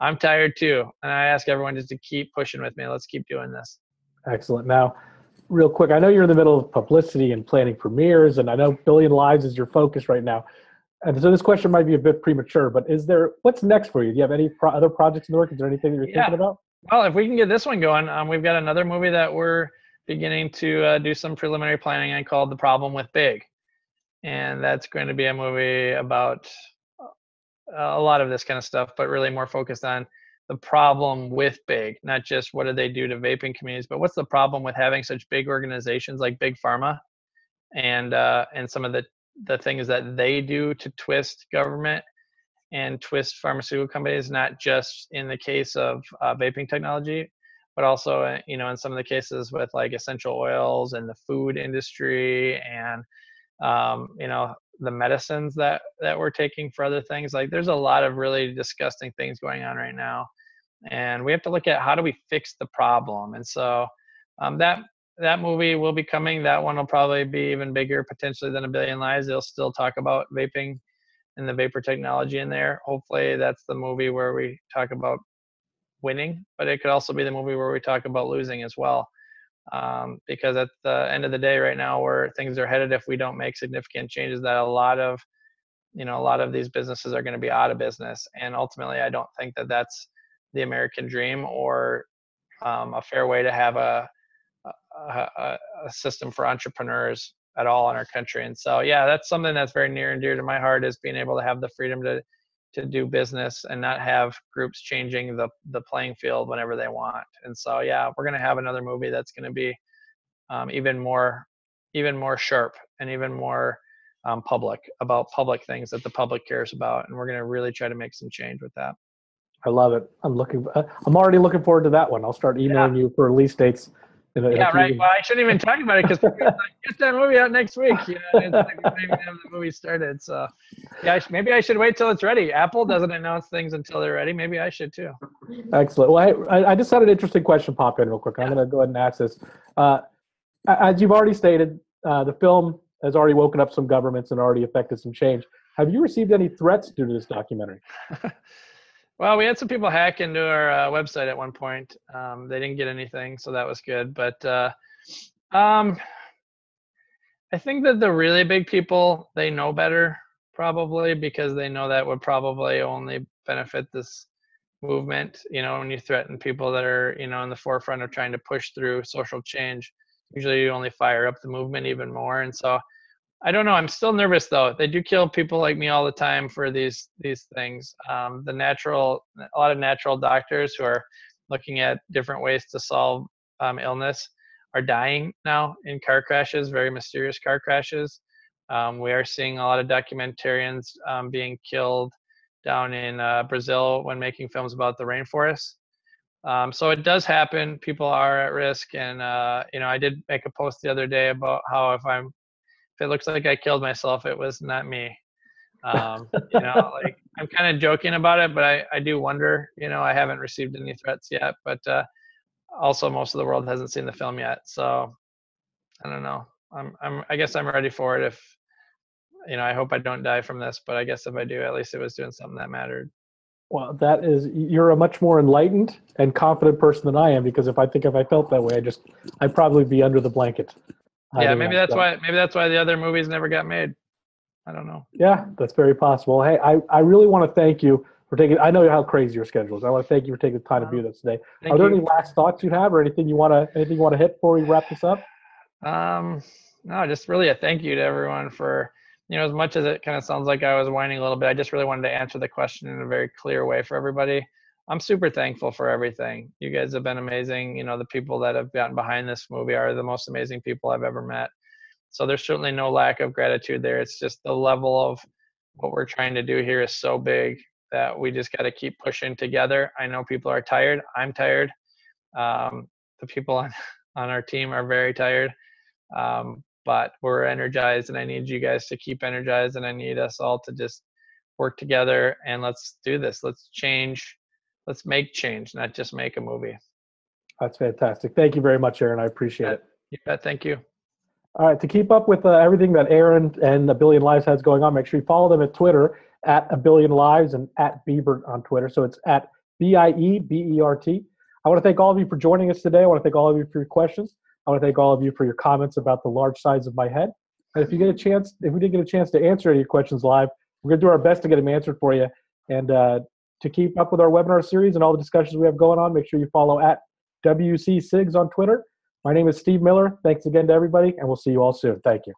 I'm tired too. And I ask everyone just to keep pushing with me. Let's keep doing this. Excellent. Now, real quick, I know you're in the middle of publicity and planning premieres, and I know Billion Lives is your focus right now. And so this question might be a bit premature, but what's next for you? Do you have any other projects in the work? Is there anything that you're thinking about? Well, if we can get this one going, we've got another movie that we're beginning to do some preliminary planning I called The Problem with Big. And that's going to be a movie about a lot of this kind of stuff, but really more focused on the problem with big, not just what do they do to vaping communities, but what's the problem with having such big organizations like Big Pharma and some of the things that they do to twist government and twist pharmaceutical companies, not just in the case of vaping technology, but also in some of the cases with like essential oils and the food industry and the medicines that we're taking for other things. Like there's a lot of really disgusting things going on right now, and we have to look at how do we fix the problem. And so that movie will be coming. That one will probably be even bigger potentially than A Billion Lives. They'll still talk about vaping and the vapor technology in there. Hopefully that's the movie where we talk about winning, but it could also be the movie where we talk about losing as well. Because at the end of the day right now where things are headed, if we don't make significant changes, that a lot of these businesses are going to be out of business. And ultimately, I don't think that that's the American dream or a fair way to have a system for entrepreneurs at all in our country. And so, yeah, that's something that's very near and dear to my heart, is being able to have the freedom to do business and not have groups changing the playing field whenever they want. And so, yeah, we're going to have another movie that's going to be even more sharp and even more public about public things that the public cares about. And we're going to really try to make some change with that. I love it. I'm already looking forward to that one. I'll start emailing you for release dates. Right. Well, I shouldn't even talk about it because like, get that movie out next week. It's like we don't even have the movie started. So, yeah, maybe I should wait till it's ready. Apple doesn't announce things until they're ready. Maybe I should too. Excellent. Well, I just had an interesting question pop in real quick. I'm going to go ahead and ask this. As you've already stated, the film has already woken up some governments and already affected some change. Have you received any threats due to this documentary? Well, we had some people hack into our website at one point. They didn't get anything, so that was good. But I think that the really big people, they know better probably, because they know that would probably only benefit this movement. When you threaten people that are, in the forefront of trying to push through social change, usually you only fire up the movement even more. And so I don't know. I'm still nervous though. They do kill people like me all the time for these things. A lot of natural doctors who are looking at different ways to solve illness are dying now in car crashes, very mysterious car crashes. We are seeing a lot of documentarians being killed down in Brazil when making films about the rainforest. So it does happen. People are at risk. And, I did make a post the other day about how if it looks like I killed myself, it was not me. Like I'm kind of joking about it, but I do wonder, I haven't received any threats yet, but also most of the world hasn't seen the film yet. So I don't know. I guess I'm ready for it. If, I hope I don't die from this, but I guess if I do, at least it was doing something that mattered. Well, you're a much more enlightened and confident person than I am, because if I felt that way, I'd probably be under the blanket. Yeah, maybe that's why the other movies never got made. I don't know. Yeah, that's very possible. Hey, I really want to thank you for taking. I know how crazy your schedule is. I want to thank you for taking the time to do this today. Are there any last thoughts you have, or anything you want to hit before we wrap this up? No, just really a thank you to everyone for, as much as it kind of sounds like I was whining a little bit, I just really wanted to answer the question in a very clear way for everybody. I'm super thankful for everything. You guys have been amazing. The people that have gotten behind this movie are the most amazing people I've ever met. So there's certainly no lack of gratitude there. It's just the level of what we're trying to do here is so big that we just got to keep pushing together. I know people are tired. I'm tired. The people on our team are very tired. But we're energized, and I need you guys to keep energized, and I need us all to just work together, and let's do this. Let's change. Let's make change, not just make a movie. That's fantastic. Thank you very much, Aaron. I appreciate it. You bet. Thank you. All right. To keep up with everything that Aaron and A Billion Lives has going on, make sure you follow them at Twitter at A Billion Lives and at Biebert on Twitter. So it's at BIEBERT. I want to thank all of you for joining us today. I want to thank all of you for your questions. I want to thank all of you for your comments about the large size of my head. And if we did get a chance to answer any questions live, we're going to do our best to get them answered for you. And to keep up with our webinar series and all the discussions we have going on, make sure you follow at WC Sigs on Twitter. My name is Steve Miller. Thanks again to everybody, and we'll see you all soon. Thank you.